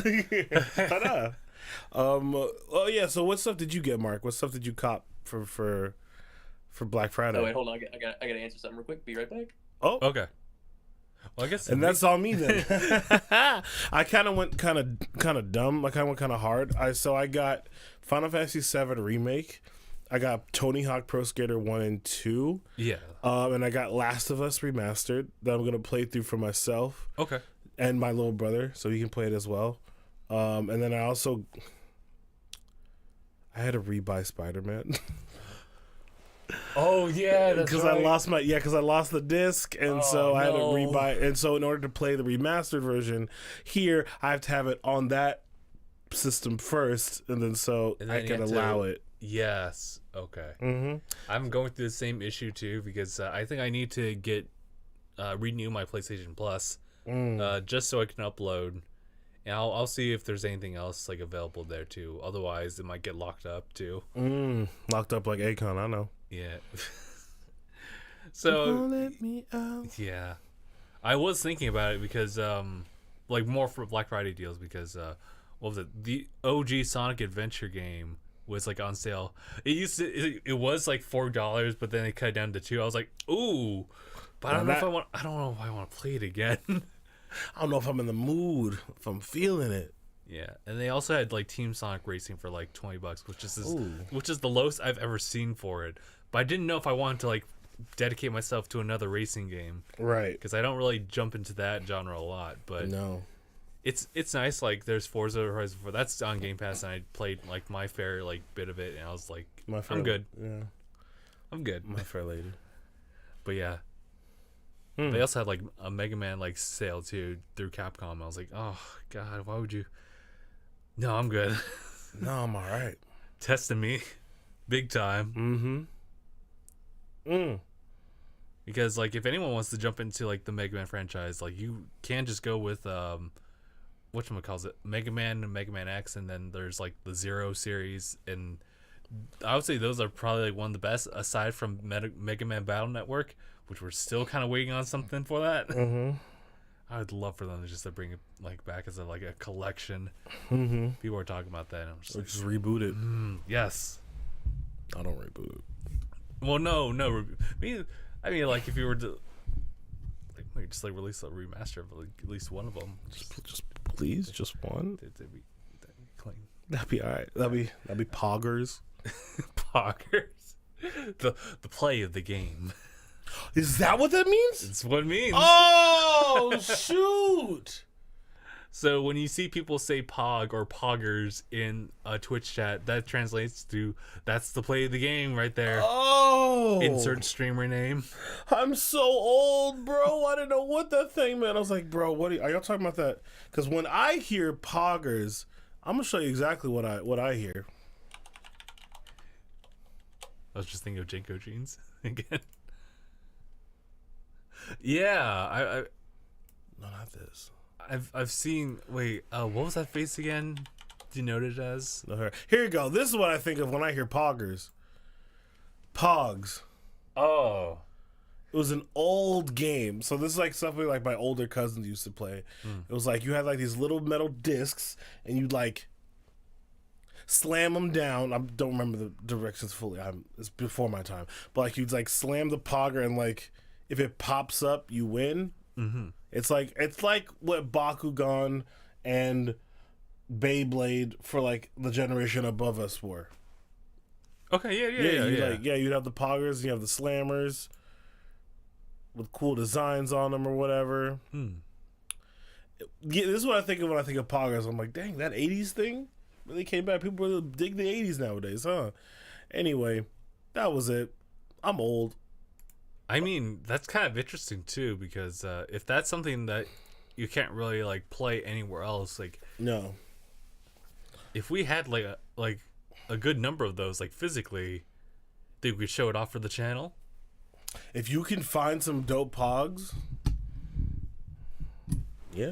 is. Ta-da. Oh yeah. So what stuff did you get, Mark? What stuff did you cop for Black Friday? Oh wait, hold on, I gotta answer something real quick. Be right back. Oh, Okay. Well, I guess. and that's on me then. I kind of went kind of dumb. I kind of went kind of hard. I got Final Fantasy VII Remake. I got Tony Hawk Pro Skater 1 and 2. Yeah. And I got Last of Us Remastered that I'm gonna play through for myself Okay. and my little brother, so he can play it as well. And then I had to rebuy Spider-Man. Oh yeah, that's Because I lost the disc, and so I had to no. rebuy. And so in order to play the remastered version here, I have to have it on that system first, and then And I then you can have to- allow it. Yes. Okay. Mm-hmm. I'm going through the same issue too because I think I need to get renew my PlayStation Plus just so I can upload. And I'll see if there's anything else like available there too. Otherwise, it might get locked up too. Locked up like Akon, I know. Yeah. So Let me out. yeah, I was thinking about it because like more for Black Friday deals because what was it? The OG Sonic Adventure game was like on sale. It was like $4, but then they cut it down to $2. I was like, ooh, but I don't know if I want to play it again. I don't know if I'm in the mood, if I'm feeling it. Yeah, and they also had like Team Sonic Racing for like $20, which is the lowest I've ever seen for it. But I didn't know if I wanted to like dedicate myself to another racing game, Right? because I don't really jump into that genre a lot. But No, it's nice. Like there's Forza Horizon 4 that's on Game Pass, and I played like my fair like bit of it, and I was like, I'm good. Yeah, I'm good. my fair lady. But yeah, they also had like a Mega Man like sale too through Capcom. I was like, oh god, why would you? No, I'm good. No, I'm all right. Testing me, big time. Because like if anyone wants to jump into like the Mega Man franchise, like you can just go with whatchamacallit, Mega Man and Mega Man X, and then there's like the Zero series, and I would say those are probably like one of the best aside from Mega Man Battle Network, which we're still kind of waiting on something for that. I would love for them to bring it like back as a collection. People are talking about that, and I'm just Or like, just reboot it. yes. I don't reboot it. Well, no. I mean, like if you were to like maybe just like release a remaster of like at least one of them, Just please, just one. that'd be clean. That'd be all right. That'd be poggers. Poggers. The play of the game. Is that what that means? That's what it means. Oh shoot! So when you see people say pog or poggers in a Twitch chat, that translates to that's the play of the game right there. Oh, Insert streamer name. I'm so old, bro. I didn't know what that thing meant. I was like, bro, what are y'all talking about that? Because when I hear poggers, I'm gonna show you exactly what I hear. I was just thinking of Jenko jeans again. Yeah, I No, not this. I've seen. Wait, what was that face again? Denoted as? No, here you go. This is what I think of when I hear poggers. Pogs. Oh, It was an old game. So this is like something like my older cousins used to play. It was like you had like these little metal discs, and you'd like slam them down. I don't remember the directions fully. It's before my time. But like you'd like slam the pogger, and like if it pops up, you win. It's like what Bakugan and Beyblade for like the generation above us were. okay, yeah. You'd have the poggers, and you have the slammers with cool designs on them or whatever. Yeah, this is what I think of when I think of poggers. I'm like, dang, that 80s thing really came back. People really dig the 80s nowadays, huh? Anyway, that was it. I'm old. I mean, that's kind of interesting too, because if that's something that you can't really like play anywhere else, like No. if we had like a good number of those, like physically, think we could show it off for the channel. If you can find some dope pogs, yeah.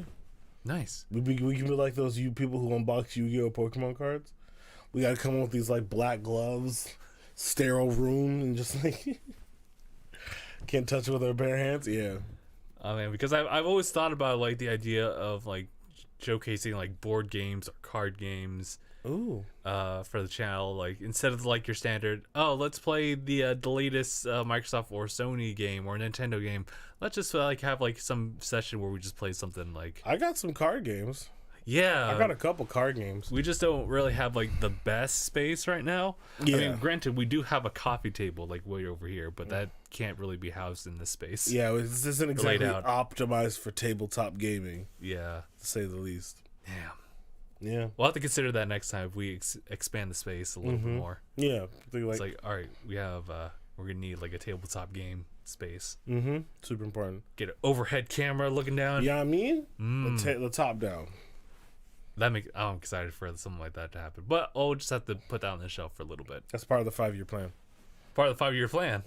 Nice. We can be like those people who unbox Yu-Gi-Oh! Pokemon cards. We gotta come up with these like black gloves, sterile room, and just like can't touch it with our bare hands. Yeah. Oh man, because I've always thought about like the idea of like showcasing like board games or card games Ooh. for the channel, like instead of like your standard, oh, let's play the latest Microsoft or Sony game or Nintendo game. Let's just like have like some session where we just play something like I got some card games. yeah. I got a couple card games. We just don't really have like the best space right now. Yeah. I mean, granted, we do have a coffee table like way over here, but that can't really be housed in this space. Yeah, this isn't exactly out. optimized for tabletop gaming, Yeah. to say the least. Damn. Yeah. We'll have to consider that next time if we expand the space a little bit more. Yeah. It's like, all right, we have we're gonna need like a tabletop game space. super important. Get an overhead camera looking down. Yeah, I mean, the top down. I'm excited for something like that to happen. But I'll just have to put that on the shelf for a little bit. That's part of the 5-year plan. Part of the 5-year plan.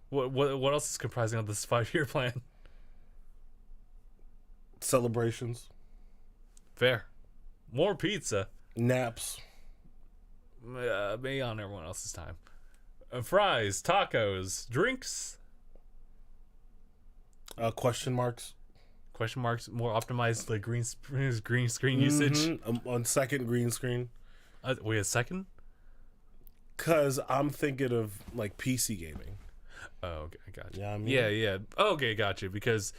What else is comprising of this 5-year plan? Celebrations, Fair. More pizza. naps. Maybe on everyone else's time. Fries, tacos, drinks. Question marks. Question marks. More optimized like green screen usage. On second green screen. Wait, a second? Cause I'm thinking of like PC gaming. Oh, okay, I got you. Yeah, I mean- yeah. Okay, got you. Because,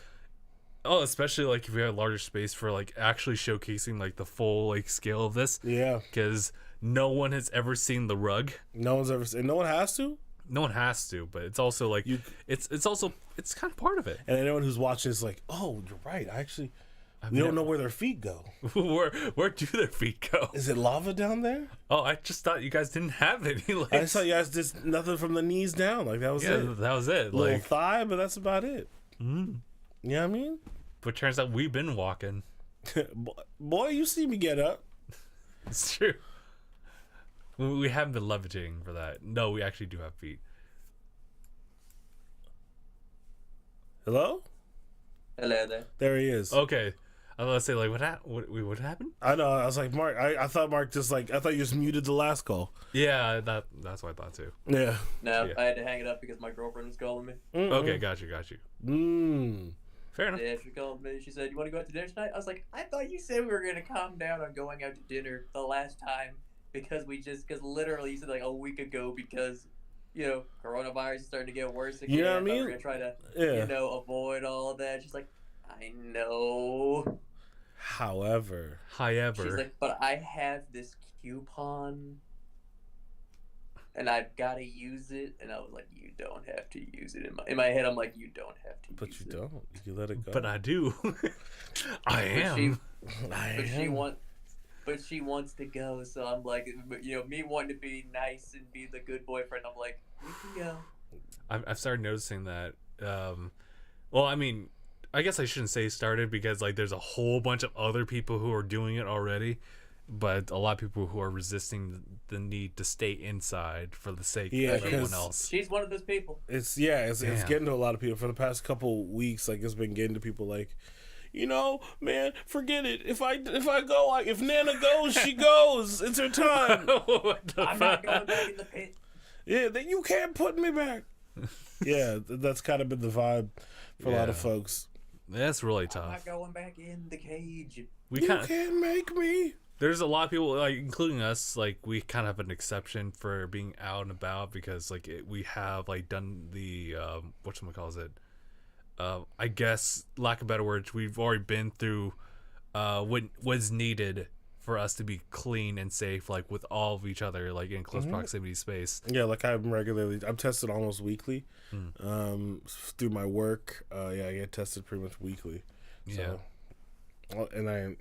especially like if we had larger space for like actually showcasing like the full like scale of this. Yeah. Because no one has ever seen the rug. No one's ever seen. No one has to. No one has to, but it's also like it's kind of part of it. And anyone who's watching is like, oh, you're right. We don't know where their feet go. where do their feet go? Is it lava down there? Oh, I just thought you guys didn't have any. Like, I just thought you guys did nothing from the knees down. Like that was it. that was it. Little Like, thigh, but that's about it. You know what I mean? but turns out we've been walking. Boy, you see me get up. It's true. We haven't been levitating for that. No, we actually do have feet. Hello? Hello there. There he is. Okay, I was gonna say like what happened? I know. I was like, Mark. I thought Mark just like I thought you just muted the last call. Yeah, that's what I thought too. Yeah. No, Yeah. I had to hang it up because my girlfriend was calling me. Okay, got you. Fair enough. Yeah, she called me. She said, "You want to go out to dinner tonight?" I was like, "I thought you said we were gonna calm down on going out to dinner the last time because literally you said like a week ago because coronavirus is starting to get worse again. You know what I but mean? We're gonna try to Yeah. avoid all of that." She's like, "I know." However. She's like, "But I have this coupon." And I've got to use it, and I was like, "You don't have to use it." In my head, I'm like, "You don't have to." But use you it. don't. You can let it go. But I do. I am. But she wants to go, so I'm like, me wanting to be nice and be the good boyfriend. I'm like, "You can go." I've started noticing that. Well, I mean, I guess I shouldn't say started because like there's a whole bunch of other people who are doing it already, but a lot of people who are resisting the need to stay inside for the sake of everyone else. She's one of those people. It's getting to a lot of people for the past couple weeks. Like it's been getting to people like, man, forget it. If Nana goes, she goes. It's her time. I'm not going back in the pit. Yeah, then you can't put me back. Yeah, that's kind of been the vibe for a lot of Yeah. folks. That's really I'm tough. not going back in the cage. We You can't make me. There's a lot of people, like including us, like we kind of have an exception for being out and about because like we have like done the whatchamacallit, I guess lack of better words, we've already been through what was needed for us to be clean and safe, like with all of each other, like in close proximity space. Yeah, like I'm tested almost weekly through my work. I get tested pretty much weekly. So, and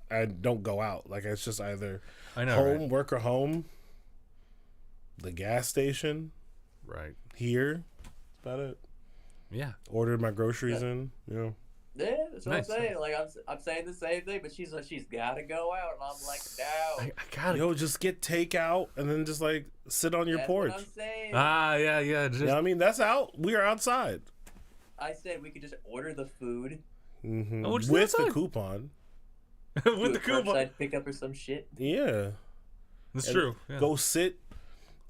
I don't go out. Like it's just either home, work or home, the gas station, right? Here, that's about it. Yeah. Ordered my groceries in, Yeah, that's what Nice. I'm saying. Like I'm saying the same thing, but she's got to go out, and I'm like, no. I gotta. Yo, just get takeout and then just like sit on your That's porch. what I'm saying. Yeah. Just, You know what I mean? That's out. We are outside. I said we could just order the food. Oh, which is With the outside. coupon. with the do a coupon. curbside pickup or some shit. Yeah. That's And true. Yeah.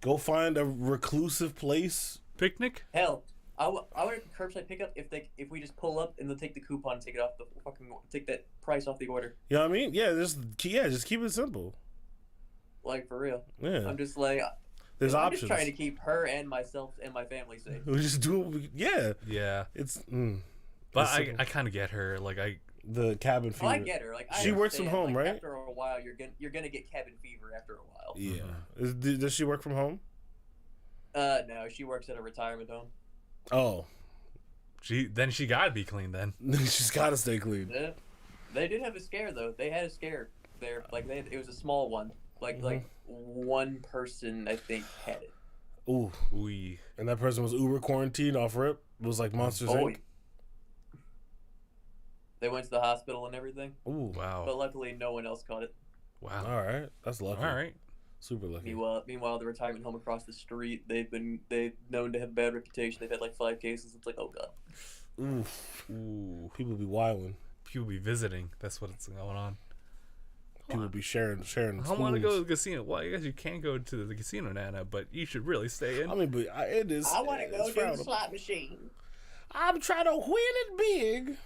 Go find a reclusive place. Picnic. Hell, I would curbside pickup if we just pull up and they'll take the coupon and take it off take that price off the order. You know what I mean? Yeah, just keep it simple. Like for real. Yeah. I'm just like There's I'm options. just trying to keep her and myself and my family safe. We just do what we, yeah. Yeah. It's But it's simple. I kind of get her. Like the cabin fever. Well, I get her. Like I She works understand, from home, like, right? After a while, you're gonna get cabin fever after a while. Yeah. Does she work from home? No, she works at a retirement home. Oh. she gotta be clean then. She's got to stay clean. Yeah. They did have a scare though. They had a scare there. Like it was a small one. Like one person I think had it. Ooh. We. And that person was uber quarantined off rip. It was like Monsters Inc. They went to the hospital and everything, Ooh. Wow. but luckily no one else caught it. Wow. All right. That's lucky. All right. Super lucky. Meanwhile, the retirement home across the street, they've known to have a bad reputation. They've had like 5 cases. It's like, oh god. Ooh. People be wilding. People be visiting. That's what's going on. People be sharing. I want to go to the casino. Well, I guess you can go to the casino, Nana, but you should really stay in. I mean, but it is. I want to go it's to the frowned upon. slot machine. I'm trying to win it big.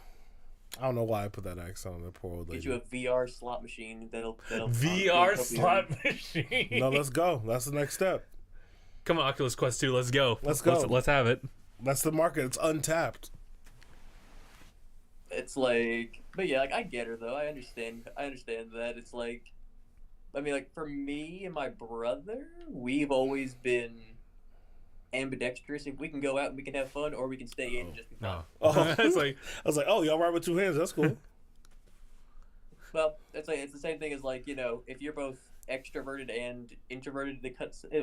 I don't know why I put that accent on the poor old lady. Get you a VR slot machine that'll VR help you. slot machine. No, let's go. That's the next step. Come on, Oculus Quest 2, let's go. Let's go. Let's have it. That's the market. It's untapped. It's like, but yeah, like I get her though. I understand that. It's like, I mean, like for me and my brother, we've always been ambidextrous. If we can go out and we can have fun, or we can stay in and just be fun. No. Oh, It's like, I was like, oh, y'all ride with two hands. That's cool. Well, it's like it's the same thing as like, you know, if you're both extroverted and introverted,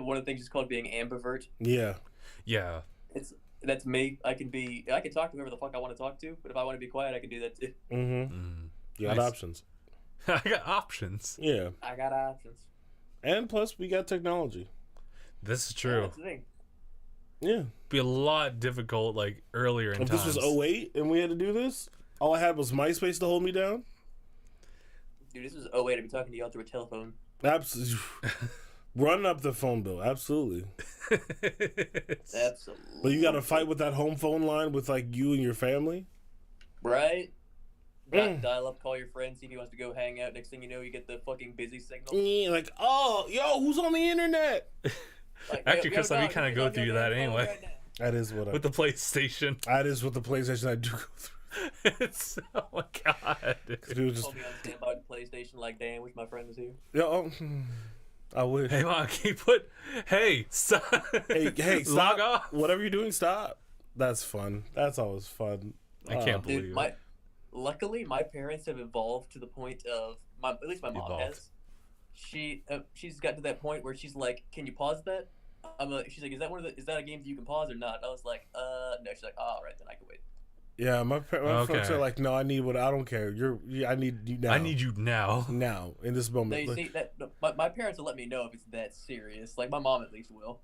one of the things is called being ambivert. Yeah. yeah. That's me. I can talk to whoever the fuck I want to talk to, but if I want to be quiet, I can do that too. Mm-hmm. You got Nice. options. I got options. Yeah. I got options. And plus, we got technology. This is Yeah, true. that's the thing. Yeah. Be a lot difficult like earlier in If times. this was 08 and we had to do this, all I had was MySpace to hold me down. Dude, this was 08. I'd be talking to y'all through a telephone. Absolutely. Run up the phone bill. Absolutely. Absolutely. But you got to fight with that home phone line with like you and your family. Right? Dial up, call your friend, see if he wants to go hang out. Next thing you know, you get the fucking busy signal. Yeah, like, oh, yo, who's on the internet? Like, Actually, yo, Chris, dog, we kind of he's go on your through that damn phone anyway. right now. That is what With the PlayStation. That is what the PlayStation I do go through. It's, oh my god. Dude, just, Call me on standby with PlayStation like, damn, wish my friend was here. yo, I wish. Hey, Mom, can you put. Hey, stop. Hey, stop. Log off. Whatever you're doing, stop. That's fun. That's always fun. I can't believe Dude, it. luckily, my parents have evolved to the point of, at least my mom Evolved. has. She's got to that point where she's like, can you pause that? She's like, is that a game that you can pause or not? And I was like, no. She's like, oh, all right, then I can wait. Yeah, my Okay. folks are like, no, I need what I don't care. I need you now. I need you now. now in this No, moment. you see, my parents will let me know if it's that serious. Like, my mom at least will.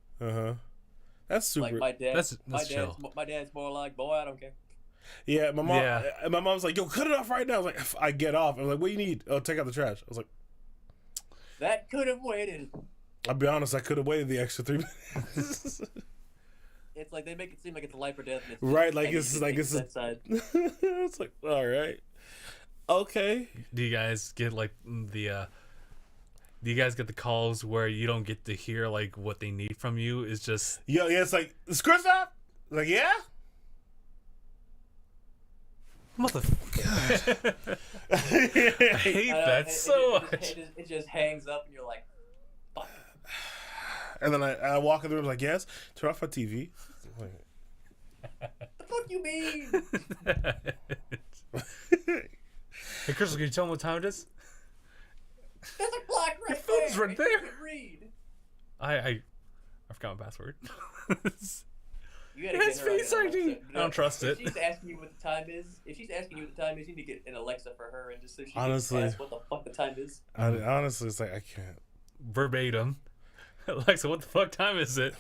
That's super. Like, my dad, That's chill. my dad's more like, boy, I don't care. Yeah, my mom. Yeah. My mom's like, yo, cut it off right now. I was like, I get off. I'm like, what do you need? Oh, take out the trash. I was like, That could have waited. I'll be honest, I could have waited the extra 3 minutes. It's like they make it seem like it's a life or death. And it's Right, like I need it's to like take it's that side. it's like, all right, okay. Do you guys get like the do you guys get the calls where you don't get to hear like what they need from you? It's just Yeah, it's like, is Chris out? Like, yeah. motherfucker. I hate that so much. It just hangs up, and you're like, fuck. And then I walk in the room like, yes, turn off my TV. The fuck you mean? Hey, Crystal, can you tell me what time it is? There's a clock right Your phone's there. right there. You can read. I forgot my password. You gotta It's get her on Face an ID. Alexa. I don't trust it. If she's asking you what the time is, you need to get an Alexa for her and just so she Honestly. can ask what the fuck the time is. Honestly, it's like, I can't. Verbatim. Alexa, what the fuck time is it?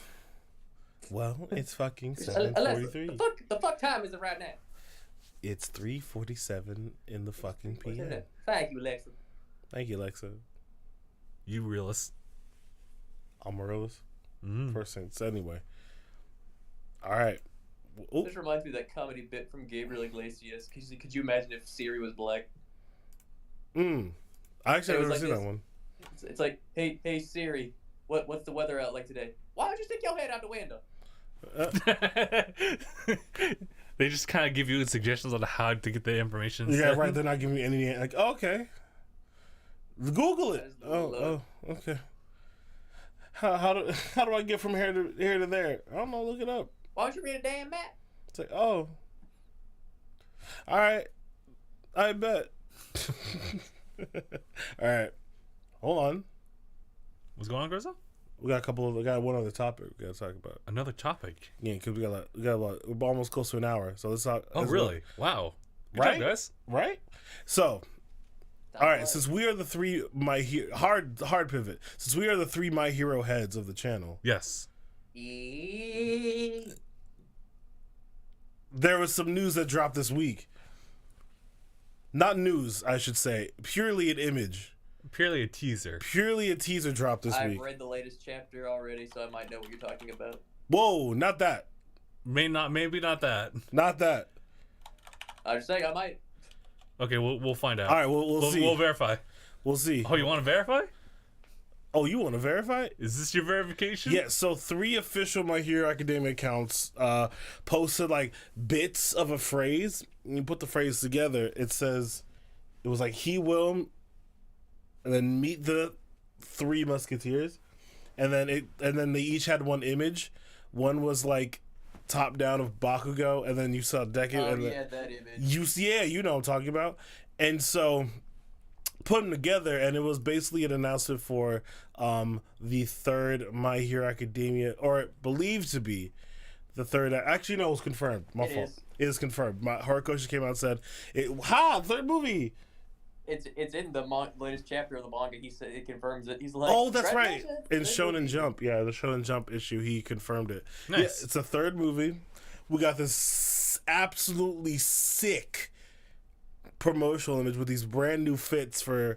Well, it's fucking Alexa, 7:43. the fuck time is it right now? It's 3:47 in the fucking What's PM. that? Thank you, Alexa. Thank you, Alexa. You realist. Amaryllis. Mm. First sense. Anyway. All right. Oop. This reminds me of that comedy bit from Gabriel Iglesias. Could you imagine if Siri was black? I actually It have was never like seen this. that one. It's like, hey Siri, what's the weather out like today? Why don't you stick your head out the window? They just kind of give you suggestions on how to get the information. Yeah, instead. right. They're not giving me any. Like, oh, okay. Google it. That is Oh, okay. How do I get from here to there? I don't know. Look it up. Why don't you read a damn map? It's like, oh, all right. I bet. All right. Hold on. What's going on, Grizzle? We got one other topic we got to talk about. Another topic. Yeah, because we're almost close to an hour. So let's talk. Oh, let's really? Wow. Good Right? job, guys. Right? So, all right, since we are the three hard pivot. Since we are the three My Hero heads of the channel, Yes. there was some news that dropped this week. Not news, I should say. Purely an image. Purely a teaser. Purely a teaser dropped this I've week. read the latest chapter already, so I might know what you're talking about. Whoa, not that. Maybe not that. Not that. I was saying I might. Okay, we'll find out. All right, we'll see. We'll verify. We'll see. Oh, you want to verify? Oh, you want to verify? Is this your verification? Yeah, so 3 official My Hero Academia accounts posted like bits of a phrase. And you put the phrase together, it says it was like he will, and then meet the 3 Musketeers, and then they each had one image. One was like top down of Bakugo, and then you saw Deku. Oh, and yeah, that image. you know what I'm talking about. And so put them together, and it was basically an announcement for the 3rd My Hero Academia, or believed to be the 3rd. Actually, no, it was confirmed. My fault. It is confirmed. Horikoshi came out and said, "3rd movie." It's in the latest chapter of the manga. He said it confirms it. He's like, Oh, that's right. In Third Shonen movie. Jump, yeah, the Shonen Jump issue, he confirmed it. Nice. Yeah, it's a 3rd movie. We got this absolutely sick promotional image with these brand new fits for,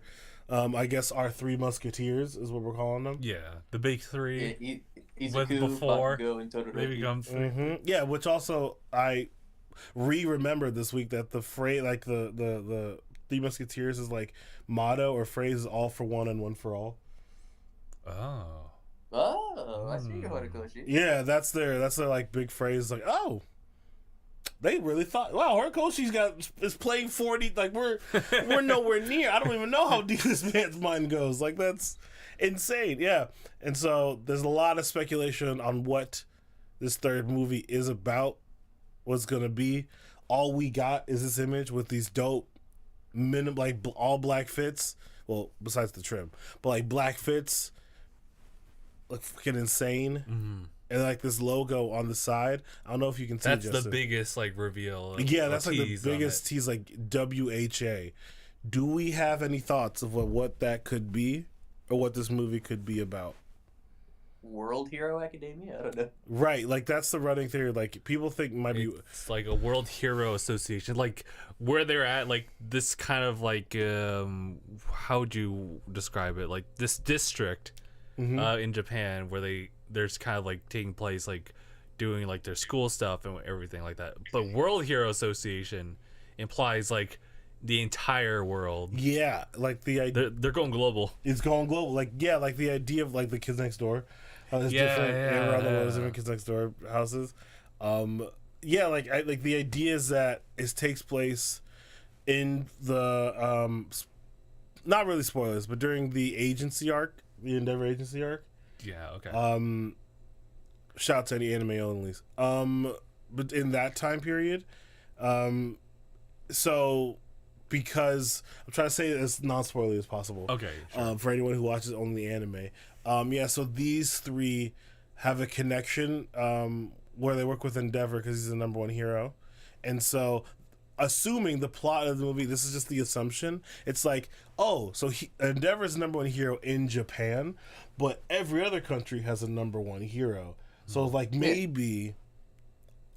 I guess, our 3 Musketeers is what we're calling them. Yeah, the big 3. Yeah, he's With Izuku, before, Bakugo, and Todoroki. They become 3. Yeah, which also I remembered this week that the phrase, like the 3 Musketeers is like motto or phrase is all for one and one for all. Oh. Oh, I see you, Horikoshi. Yeah, that's their like big phrase. Like, oh, they really thought. Wow, Horikoshi's is playing 40. Like we're nowhere near. I don't even know how deep this man's mind goes. Like that's insane. Yeah, and so there's a lot of speculation on what this 3rd movie is about. What's gonna be. All we got is this image with these dope like all black fits. Well, besides the trim, but like black fits. Look fucking insane. Mm-hmm. And like this logo on the side. I don't know if you can see That's it, the Justin. biggest like reveal. Yeah, that's like the tease on biggest it. tease, like WHA. Do we have any thoughts of what that could be, or what this movie could be about? World Hero Academia? I don't know. Right, like that's the running theory. Like people think might be. It's like a World Hero Association, like where they're at, like this kind of like how would you describe it? Like this district in Japan where there's kind of like taking place, like doing like their school stuff and everything like that. But World Hero Association implies like the entire world. Yeah, like the idea. They're going global. It's going global. Like yeah, like the idea of like the Kids Next Door. There's different around the world. There's different Kids Next Door houses. Yeah, like like the idea is that it takes place in the not really spoilers, but during the agency arc, the Endeavor agency arc. Yeah. Okay. Shout out to any anime onlys. But in that time period, so because I'm trying to say it as non-spoilery as possible. Okay. Sure. For anyone who watches only the anime. Yeah, so these 3 have a connection where they work with Endeavor because he's the number 1 hero. And so, assuming the plot of the movie, this is just the assumption, it's like, oh, so Endeavor is the number 1 hero in Japan, but every other country has a number 1 hero. So, like, maybe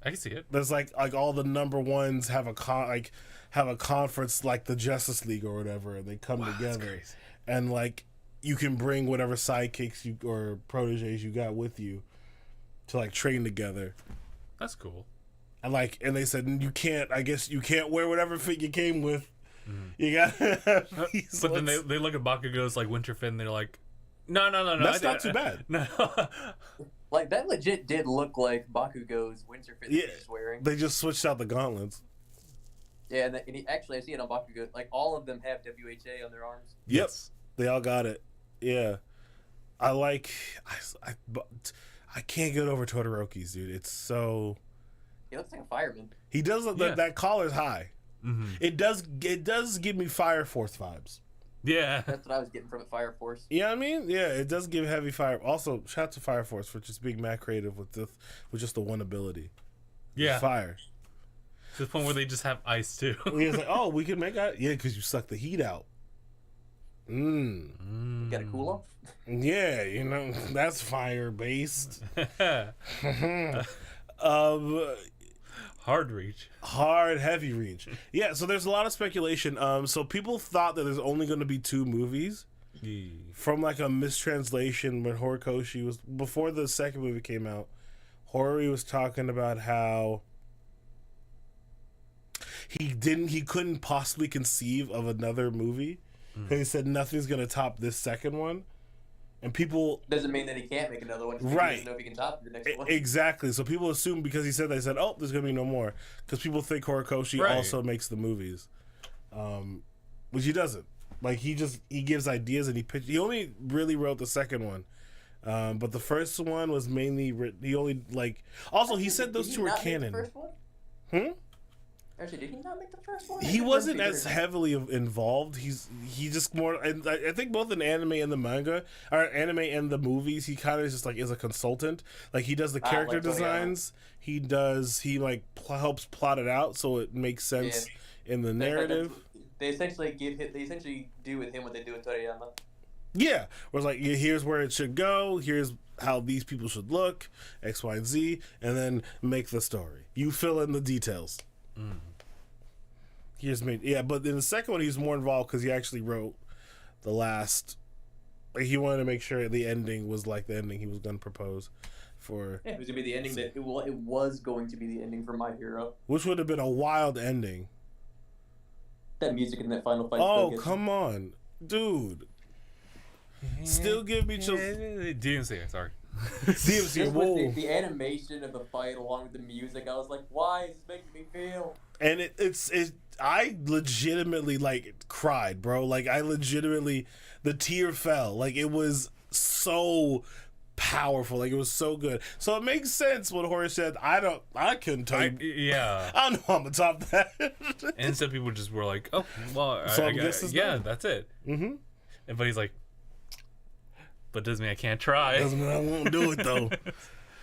I can see it. there's like all the number 1s have a conference like the Justice League or whatever, and they come That's together. crazy. And like you can bring whatever sidekicks you or proteges you got with you to like train together. That's cool. And like, and they said you can't. I guess you can't wear whatever fit you came with. You got. But then they look at Bakugo's like winter fit and they're like, no. That's not too bad. No. Like that legit did look like Bakugo's winter fit that Yeah. he's wearing. They just switched out the gauntlets. Yeah, and actually I see it on Bakugo. Like all of them have WHA on their arms. Yep, they all got it. Yeah, I can't get over Todoroki's, dude. It's so. He looks like a fireman. He does look like that collar's high. Mm-hmm. It does give me Fire Force vibes. Yeah. That's what I was getting from it, Fire Force. You know what I mean? Yeah, it does give heavy fire. Also, shout out to Fire Force for just being mad creative with just the one ability. Yeah. Fire. To the point where they just have ice too. He's like, oh, we can make ice. Yeah, because you suck the heat out. You got a cool off? Yeah, you know, that's fire based. Hard reach. Hard, heavy reach. Yeah, so there's a lot of speculation. So people thought that there's only going to be 2 movies from like a mistranslation when Horikoshi was before the second movie came out. Hori was talking about how he couldn't possibly conceive of another movie. He said nothing's gonna top this second one, and people Doesn't mean that he can't make another one. He Right. doesn't know if he can top the next one. exactly. So people assume because he said that, they said, oh, there's gonna be no more, because people think Horikoshi Right. also makes the movies, which he doesn't. Like he gives ideas and he only really wrote the second one. But the first one was mainly he only like. Also, he said those Did he two were not make canon. The first one? Actually, did he not make the first one? He wasn't as heavily involved. He just more. And I think both in anime and the manga, or anime and the movies, he kind of just like is a consultant. Like he does the character like Toriyama. designs. He like helps plot it out so it makes sense in the narrative. They essentially do with him what they do with Toriyama. Yeah, where it's like, yeah, here's where it should go. Here's how these people should look, X, Y, and Z, and then make the story. You fill in the details. Here's me, yeah. But in the second one, he's more involved because he actually wrote the last. Like he wanted to make sure the ending was like the ending he was going to propose for. Yeah, it was gonna be the ending it was going to be the ending for My Hero. Which would have been a wild ending. That music in that final fight. Oh, come on, dude. Still give me chills. DMC, sorry. DMC, Just whoa. with the animation of the fight along with the music, I was like, why is this making me feel? And I legitimately like cried, bro. Like I legitimately, the tear fell. Like it was so powerful. Like it was so good. So it makes sense when Horace said, I couldn't tell you. Yeah. I don't know how I'm gonna top that. And some people just were like, oh, well, So I I guess it's yeah, done. that's it. Mm-hmm. But he's like, but doesn't mean I can't try. Doesn't mean I won't do it though.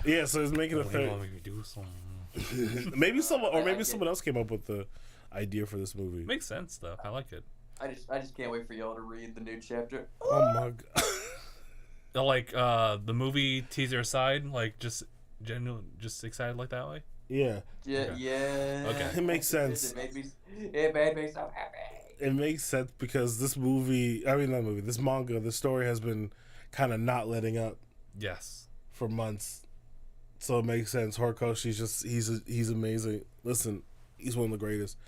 Yeah, so it's making a Well, you third. want me to do something. Maybe someone else came up with the idea for this movie. Makes sense though. I like it. I just can't wait for y'all to read the new chapter. Oh my god. Like the movie teaser aside, like just excited like that way. Yeah, Yeah, Okay. yeah. Okay. it makes sense. It made me so happy. It makes sense because this manga, the story has been kind of not letting up Yes. for months, so it makes sense. Horikoshi's he's amazing. Listen, he's one of the greatest.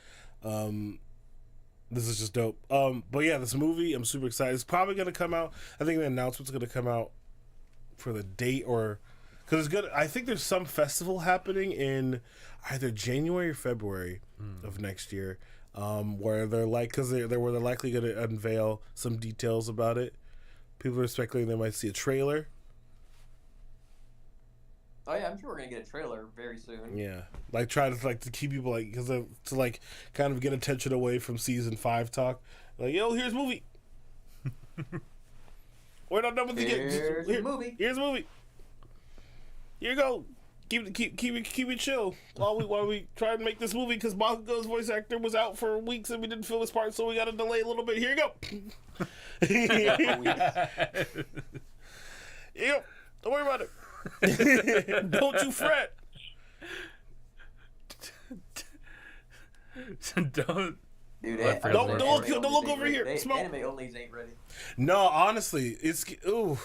This is just dope. But yeah, this movie, I'm super excited. It's probably gonna come out. I think the announcement's gonna come out for the date, or because it's good. I think there's some festival happening in either January or February of next year, where they're like, because they're where they're likely gonna unveil some details about it. People are speculating they might see a trailer. Oh yeah, I'm sure we're gonna get a trailer very soon. Yeah, like try to keep people like to kind of get attention away from season 5 talk. Like, yo, here's a movie. We're not done with the Here's a movie. Here's a movie. Here you go. Keep it chill while we try and make this movie because Bakugo's voice actor was out for weeks and we didn't fill his part, so we got to delay a little bit. Here you go. Yep. Don't worry about it. Don't you fret. Don't. Dude, Don't look over here. Smoke. Anime onlys ain't ready. No, honestly, it's the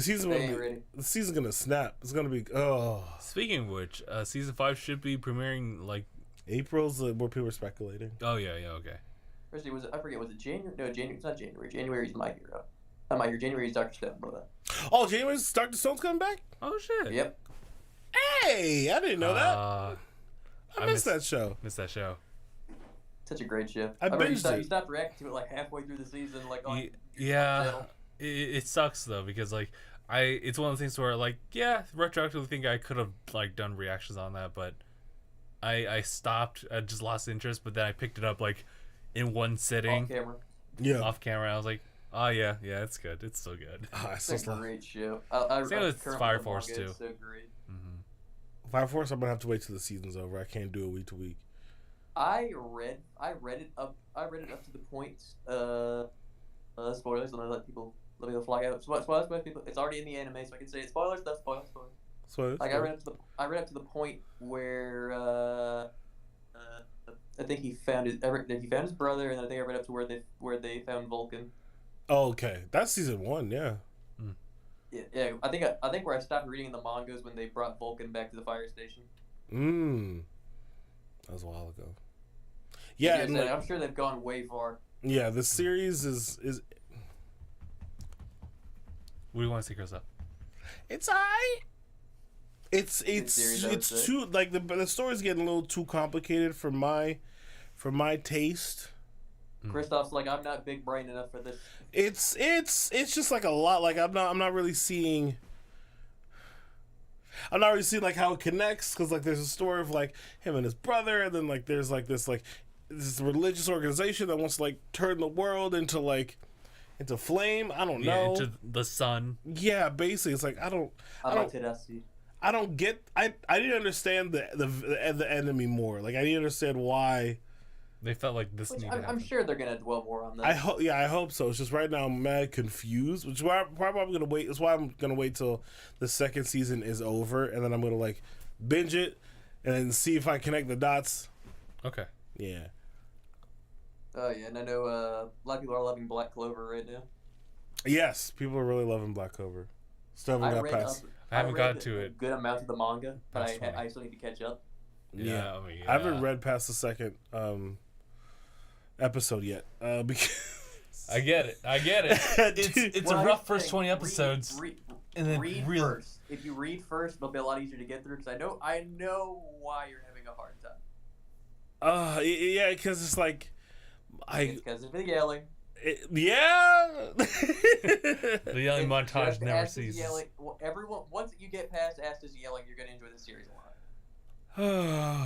season. They ain't ready. The season's gonna snap. It's gonna be Speaking of which, season 5 should be premiering like. April's where people are speculating. Oh yeah, okay. Actually, I forget. Was it January? No, January. It's not January. January's My Hero. Not My Hero. January's Dr. Stone, brother. Oh, January's Dr. Stone's coming back. Oh shit. Yep. Hey, I didn't know that. I missed that show. Missed that show. Such a great show. I remember binged you it. stopped reacting to it like halfway through the season, like on. Yeah, channel. it sucks though because like it's one of the things where like retroactively think I could have like done reactions on that, but I stopped. I just lost interest, but then I picked it up like in one sitting Off camera. Yeah. off camera. I was like, oh yeah, it's good. It's so good. It's a great show. I Same with currently Fire the Force, manga, too. it's so great. Fire Force, I'm gonna have to wait till the season's over. I can't do it week to week. I read it up to the point. Spoilers. Let me go fly out. Spoilers, people. It's already in the anime, so I can say it. Spoilers. Stuff. Spoilers. So Like I read up to the point where I think he found his brother, and then I think I read up to where they found Vulcan. Oh, okay, that's season 1. Yeah. Yeah. I think where I stopped reading the manga is when they brought Vulcan back to the fire station. That was a while ago. Yeah, Yes, and, and like, I'm sure they've gone way far. yeah, the series is What do you want to see, Chris? Up? it's alright. series, I would say. too like the story's getting a little too complicated for my taste. Kristoff's like, I'm not big brain enough for this. It's just like a lot. Like I'm not really seeing like how it connects, because like there's a story of like him and his brother, and then like there's like this religious organization that wants to like turn the world into flame. I don't know. Into the sun. Yeah, basically, it's like I don't get. I didn't understand the enemy more. Like I didn't understand why. They felt like this Which needed to I'm happen. sure they're gonna dwell more on that. I hope so. It's just right now I'm mad confused, which is why I'm probably gonna wait. That's why I'm gonna wait till the second season is over, and then I'm gonna like binge it and then see if I connect the dots. Okay. Yeah. Oh yeah, and I know a lot of people are loving Black Clover right now. Yes, people are really loving Black Clover. Still haven't got past. I haven't got read to a it. good amount of the manga, but Past 20. I still need to catch up. Yeah. I mean, I haven't read past the second episode yet. Because I get it. It's Well, a here's rough the first thing, 20 episodes. and then read really. first. If you read first, it'll be a lot easier to get through. Because I know why you're having a hard time. Yeah, because it's like, It's because of the yelling. Yeah. The yelling It's montage just never Asta's ceases. Yelling. Well, everyone, once you get past Asta's yelling, you're gonna enjoy the series a lot.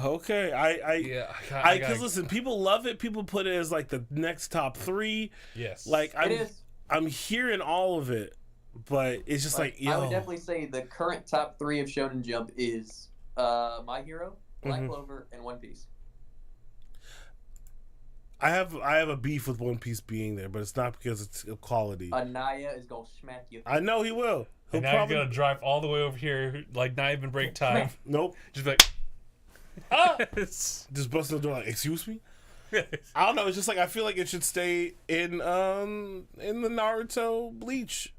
Okay, I because listen, people love it. People put it as like the next top 3. Yes. Like It is. I'm hearing all of it, but it's just like, yo. I would definitely say the current top 3 of Shonen Jump is My Hero, Black Clover, and One Piece. I have a beef with One Piece being there, but it's not because it's quality. Anaya is gonna smack you. I know he will. He'll And now probably you're gonna drive all the way over here, like not even break time. nope. Just be like, ah! Just busting the door like, excuse me. I don't know. It's just like I feel like it should stay in the Naruto Bleach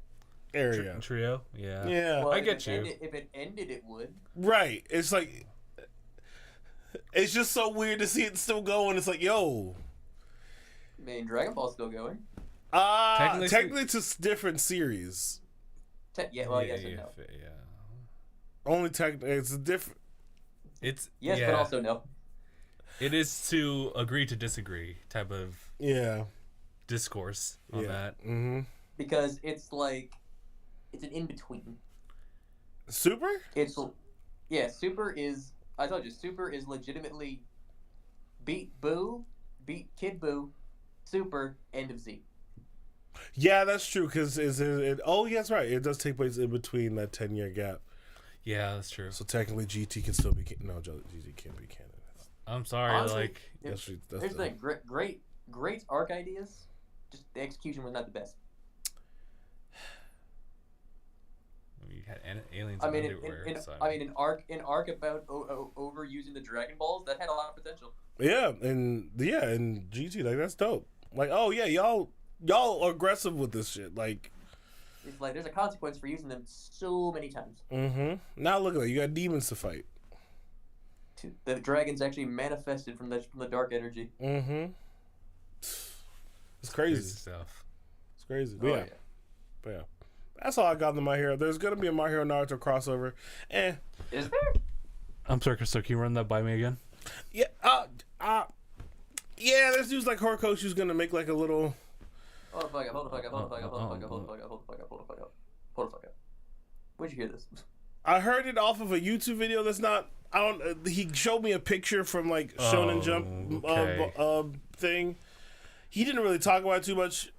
area. Trio. Yeah. Yeah. Well, I if get it you. Ended, if it ended, it would. Right. It's like it's just so weird to see it still going. It's like, yo. I mean, Dragon Ball's still going. Technically it's a different series. Yeah, well, yes and no. Yeah. Only technically it's a different. It's Yes, yeah. but also no. It is to agree to disagree type of discourse on that. Mm-hmm. Because it's like, it's an in-between. Super? Super is, I told you, Super is legitimately beat Kid Buu, Super, end of Z. Yeah, that's true. Because oh, yeah, that's right. It does take place in between that 10-year gap. Yeah, that's true. So technically, GT can still be no. GT can't be canon. I'm sorry, Honestly, That's Here's the thing, great arc ideas, just the execution was not the best. You had aliens I mean, underwear. an arc about overusing the Dragon Balls that had a lot of potential. Yeah, and GT, like, that's dope. Like, oh yeah, y'all are aggressive with this shit. Like, It's like there's a consequence for using them so many times. Now look at that. You got demons to fight. The dragons actually manifested from the dark energy. It's crazy. Stuff. It's crazy. Oh, But yeah. That's all I got in My Hero. There's gonna be a My Hero Naruto crossover. Is there? I'm sorry, Crystal. Can you run that by me again? Yeah. Yeah. There's dudes like Horikoshi who's gonna make like a little. Hold the fuck up. Where'd you hear this? I heard it off of a YouTube video. That's not. I don't. He showed me a picture from like Shonen Jump thing. He didn't really talk about it too much.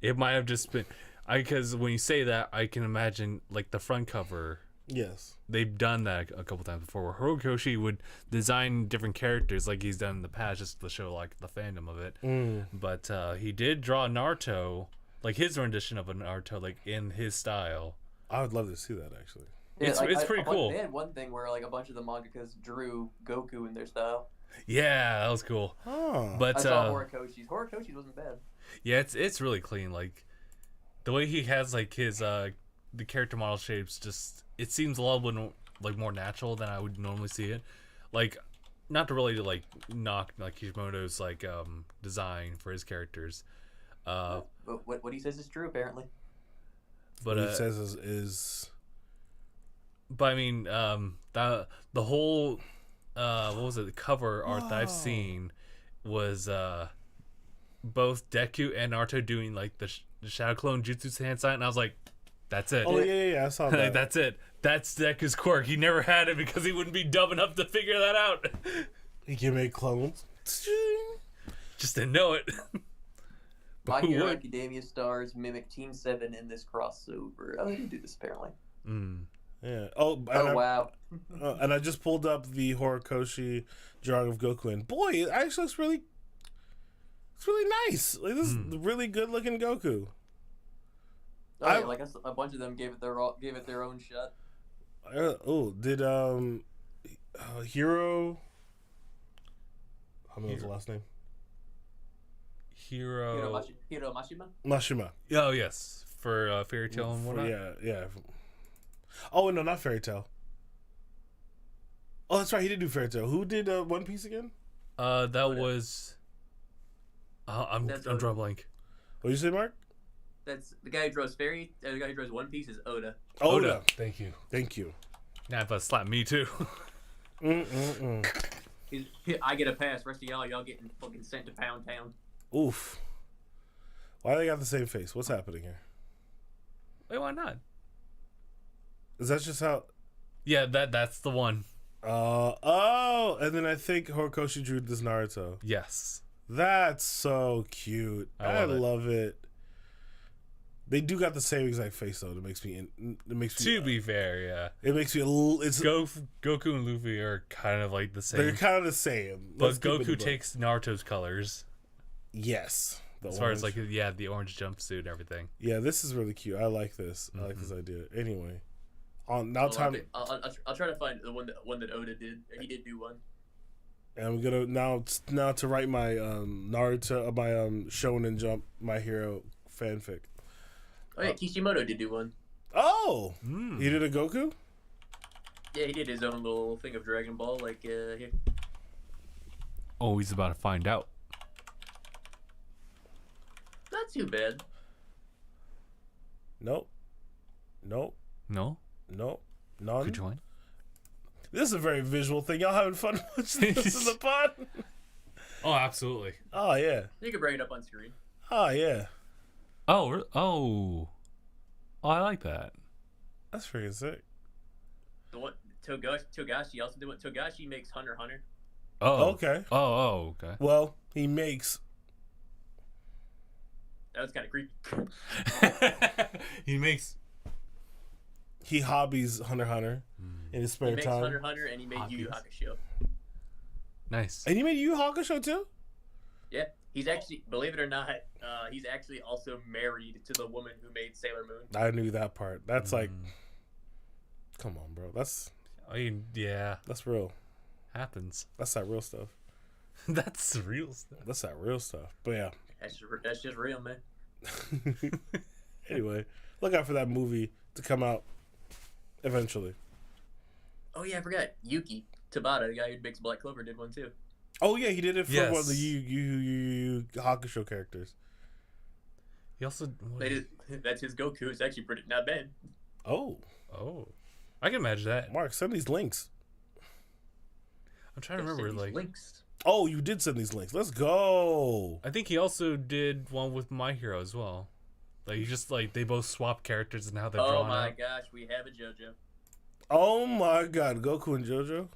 It might have just been, because when you say that, I can imagine like the front cover. Yes. They've done that a couple times before, where Horikoshi would design different characters like he's done in the past, just to show like the fandom of it. But he did draw Naruto, like his rendition of a Naruto, like in his style. I would love to see that actually. Yeah, it's pretty cool. They had one thing where like a bunch of the mangakas drew Goku in their style. Yeah, that was cool. Oh. But I saw Horikoshi's. Horikoshi's wasn't bad. yeah, it's really clean. Like the way he has like his the character model shapes, just it seems a little bit like more natural than I would normally see it. Like not to really like knock like Kishimoto's like design for his characters. But what he says is true, apparently. But What he says is but I mean, the whole what was it? The cover art that I've seen was both Deku and Naruto doing like the Shadow Clone Jutsu hand sign, and I was like, that's it. Oh yeah, I saw that. Like, that's it. That's Deku's quirk. He never had it because he wouldn't be dumb enough to figure that out. He can make clones. Just didn't know it. My Who Hero would? Academia stars mimic Team 7 in this crossover. Oh, they didn't do this apparently. Yeah. Oh, Oh, wow. and I just pulled up the Horikoshi drawing of Goku, and boy, it actually looks really, it's really nice. Like this is really good looking Goku. Oh, yeah, like a bunch of them gave it their own shot. Did Hero? How many was the last name? Hero Mashima? Mashima. Oh yes, for Fairy Tail and whatnot. Yeah. Oh no, not Fairy Tail. Oh, that's right. He did do Fairy Tail. Who did One Piece again? That was. I'm drawing blank. What did you say, Mark? That's the guy who draws the guy who draws One Piece is Oda. Oda. Thank you. Thank you. Nah, but slap me too. I get a pass. Rest of y'all getting fucking sent to Pound Town. Oof. Why they got the same face? What's happening here? Wait, why not? Is that just how? Yeah, that's the one. And then I think Horikoshi drew this Naruto. Yes. That's so cute. I love it. They do got the same exact face though. It makes me. To be fair, yeah. It makes me a little. It's Goku and Luffy are kind of like the same. they're kind of the same. But Let's keep it Goku above. takes Naruto's colors Yes. as far as like the orange jumpsuit and everything. Yeah, this is really cute. I like this. I like this idea. Anyway, now time. I'll try to find the one that Oda did. He did do one. And I'm gonna now to write my Naruto, my Shonen Jump, My Hero fanfic. Oh yeah, Kishimoto did do one. Oh, he did a Goku. Yeah, he did his own little thing of Dragon Ball. Like here. Oh, he's about to find out. Not too bad. Nope. No? None. Could join? This is a very visual thing. Y'all having fun watching this in the pod? Oh, absolutely. Oh yeah. You can bring it up on screen. Oh yeah. Oh, I like that. That's freaking sick. The one Togashi also did what Togashi makes Hunter x Hunter. Oh, Okay. Oh, okay. Well, he makes. That was kind of creepy. He hobbies Hunter x Hunter in his spare He makes time. Hunter x Hunter and he made Yu Yu Hakusho. nice. And he made Yu Yu Hakusho too. Yeah, he's actually, believe it or not, he's actually also married to the woman who made Sailor Moon. I knew that part. That's like, come on, bro. That's I mean, yeah, that's real. happens. That's that real stuff. That's real stuff. That's that real stuff. But yeah. That's just real, man. Anyway, look out for that movie to come out eventually. Oh yeah, I forgot. Yuki Tabata, the guy who makes Black Clover, did one too. Oh yeah, he did it for Yes. one of the Yu Hakusho characters. He also. That's his Goku. It's actually pretty not bad. Oh, I can imagine that. Mark, send these links. I'm trying to remember. Like, links. Oh, you did send these links. Let's go. I think he also did one with My Hero as well. Like, he just like they both swap characters and how they're Oh drawn my out. gosh, we have a JoJo. Oh my God, Goku and JoJo.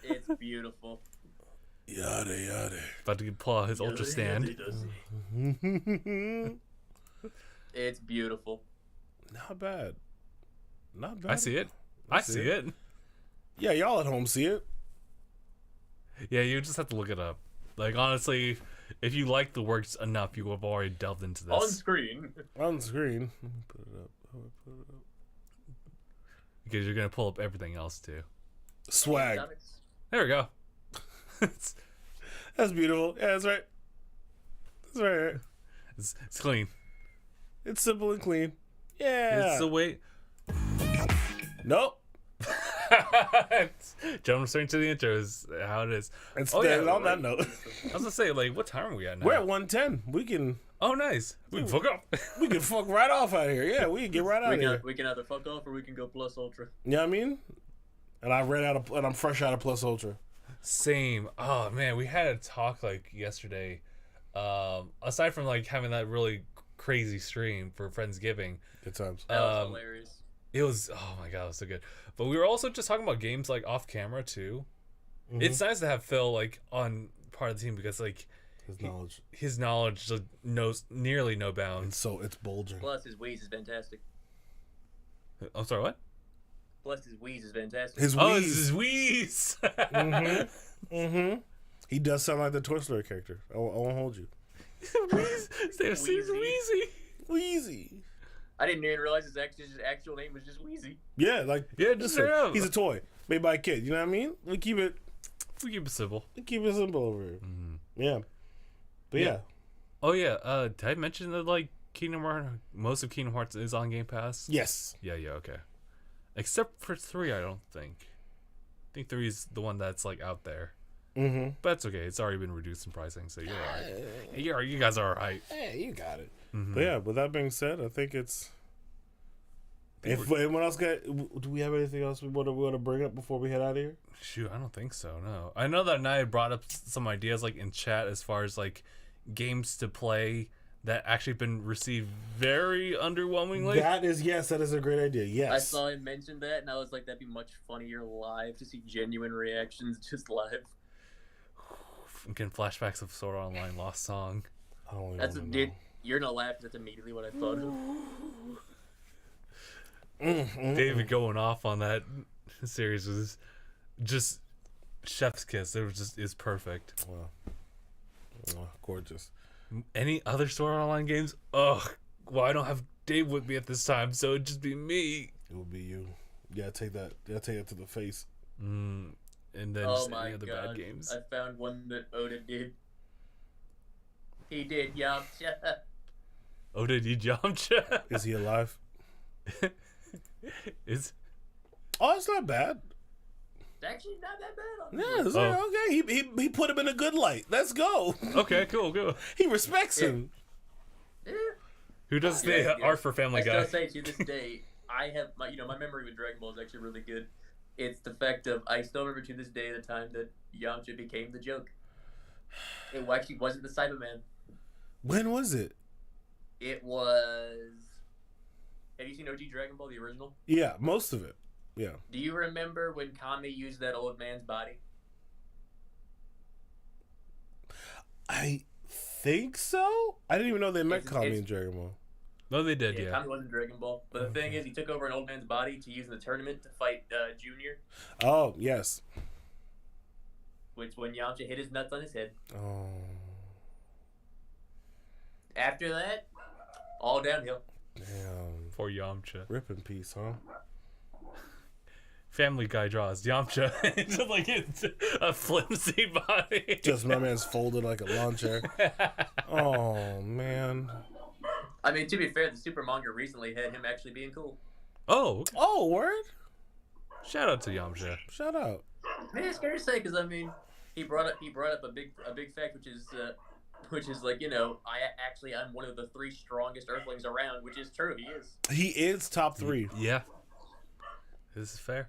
It's beautiful. Yada yada. About to pull out his ultra stand. It's beautiful. Not bad. Not bad. I see it. I see it. Yeah, y'all at home see it. Yeah, you just have to look it up. Like, honestly, if you like the works enough, you have already delved into this. On screen. On screen. Let me put it up. How do I put it up? Because you're gonna pull up everything else too. Swag. There we go. That's beautiful. Yeah, that's right. That's right. It's clean. It's simple and clean. Yeah. It's the way. Nope. Jump straight to the intro is how it is. And Oh, yeah, on that note, I was gonna say, like, what time are we at now? we're at 110. We can Oh, nice. We can fuck up. we can fuck right off out of here. Yeah, we can get right out of here. We can either fuck off or we can go plus ultra. You know what I mean? And I'm fresh out of Plus Ultra. Same. Oh man, we had a talk like yesterday. Aside from like having that really crazy stream for Friendsgiving, Good times. That was hilarious. it was, oh my god, it was so good. But we were also just talking about games like off camera too. It's nice to have Phil like on part of the team because like his knowledge just knows nearly no bounds. So it's bulging. Plus, his wheeze is fantastic. I'm sorry, what? Plus, his wheeze is fantastic. His Oh, wheeze. it's his wheeze. He does sound like the Toy Story character. I won't hold you. Wheeze. He's wheezy. Wheezy. I didn't even realize his actual name was just Wheezy. Yeah, like Yeah, just listen, straight up. he's a toy made by a kid. You know what I mean? We keep it simple. simple over here. Yeah, but yeah. Oh yeah. Did I mention that like Kingdom Hearts? Most of Kingdom Hearts is on Game Pass. Yes. Yeah. Okay. Except for 3, I don't think. I think 3 is the one that's like out there. Mm-hmm. But that's okay. It's already been reduced in pricing, so you're alright. You guys are alright. Hey, you got it. But yeah, with that being said, I think it's. If anyone else got, do we have anything else we want to bring up before we head out of here? Shoot, I don't think so. No, I know that Nia brought up some ideas like in chat as far as like games to play that actually been received very underwhelmingly. That is a great idea. Yes. I saw him mention that, and I was like, that'd be much funnier live to see genuine reactions just live. I'm getting flashbacks of Sword Art Online Lost Song. I don't even That's wanna dude. You're gonna laugh. That's immediately what I thought of. David going off on that series was just chef's kiss. It was just is perfect. Wow. Oh, gorgeous. Any other Sword Art Online games? Ugh. Well, I don't have Dave with me at this time, so it'd just be me. It will be you. Yeah, take that. Yeah, take it to the face. And then Oh just my any other god! bad games. I found one that Oda did. He did Yamcha. Oh, did you Yamcha? Is he alive? Is Oh, it's not bad. It's actually not that bad. Yeah, it's like, okay. He put him in a good light. Let's go. okay, cool. He respects him. Yeah. Who does the art for Family I Guy? still say to this day, I have my memory with Dragon Ball is actually really good. It's the fact of I still remember to this day the time that Yamcha became the joke. It actually wasn't the Cyberman. When was it? It was. Have you seen OG Dragon Ball, the original? Yeah, most of it. Yeah. Do you remember when Kami used that old man's body? I think so. I didn't even know they met It's- Kami it's- in Dragon Ball. No, they did. Yeah, Yeah. Kami wasn't Dragon Ball. But the thing is, he took over an old man's body to use in the tournament to fight Junior, Oh yes. which when Yamcha hit his nuts on his head. Oh. After that, all downhill. Damn. For Yamcha. Rip in peace, huh? Family Guy draws Yamcha into like it's a flimsy body. Just my man's folded like a lawn chair. Oh man. I mean, to be fair, the super manga recently had him actually being cool. Oh, Oh, word. shout out to Yamcha. Shout out. Man, it's scary to say because I mean, he brought up a big fact, which is like I'm one of the 3 strongest Earthlings around, which is true. He is. He is top 3. Yeah. This is fair.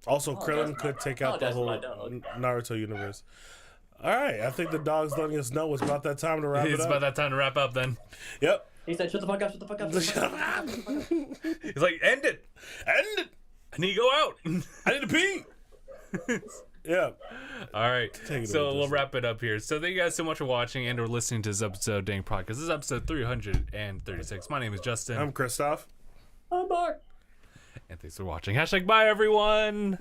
Also, Oh, Krillin that's could my- take out oh, the that's whole my dog. Naruto universe. All right, I think the dog's letting us know it's about that time to wrap it It's up. about that time to wrap up then. Yep. He said, "Shut the fuck up! Shut the fuck up!" Shut the fuck up. He's like, end it. End it. I need to go out. I need to pee. Yeah. All right. Take it So away, we'll Justin. wrap it up here. So thank you guys so much for watching and or listening to this episode of Dang Podcast. This is episode 336. My name is Justin. I'm Christoph. I'm Mark. And thanks for watching. #bye everyone. Bye.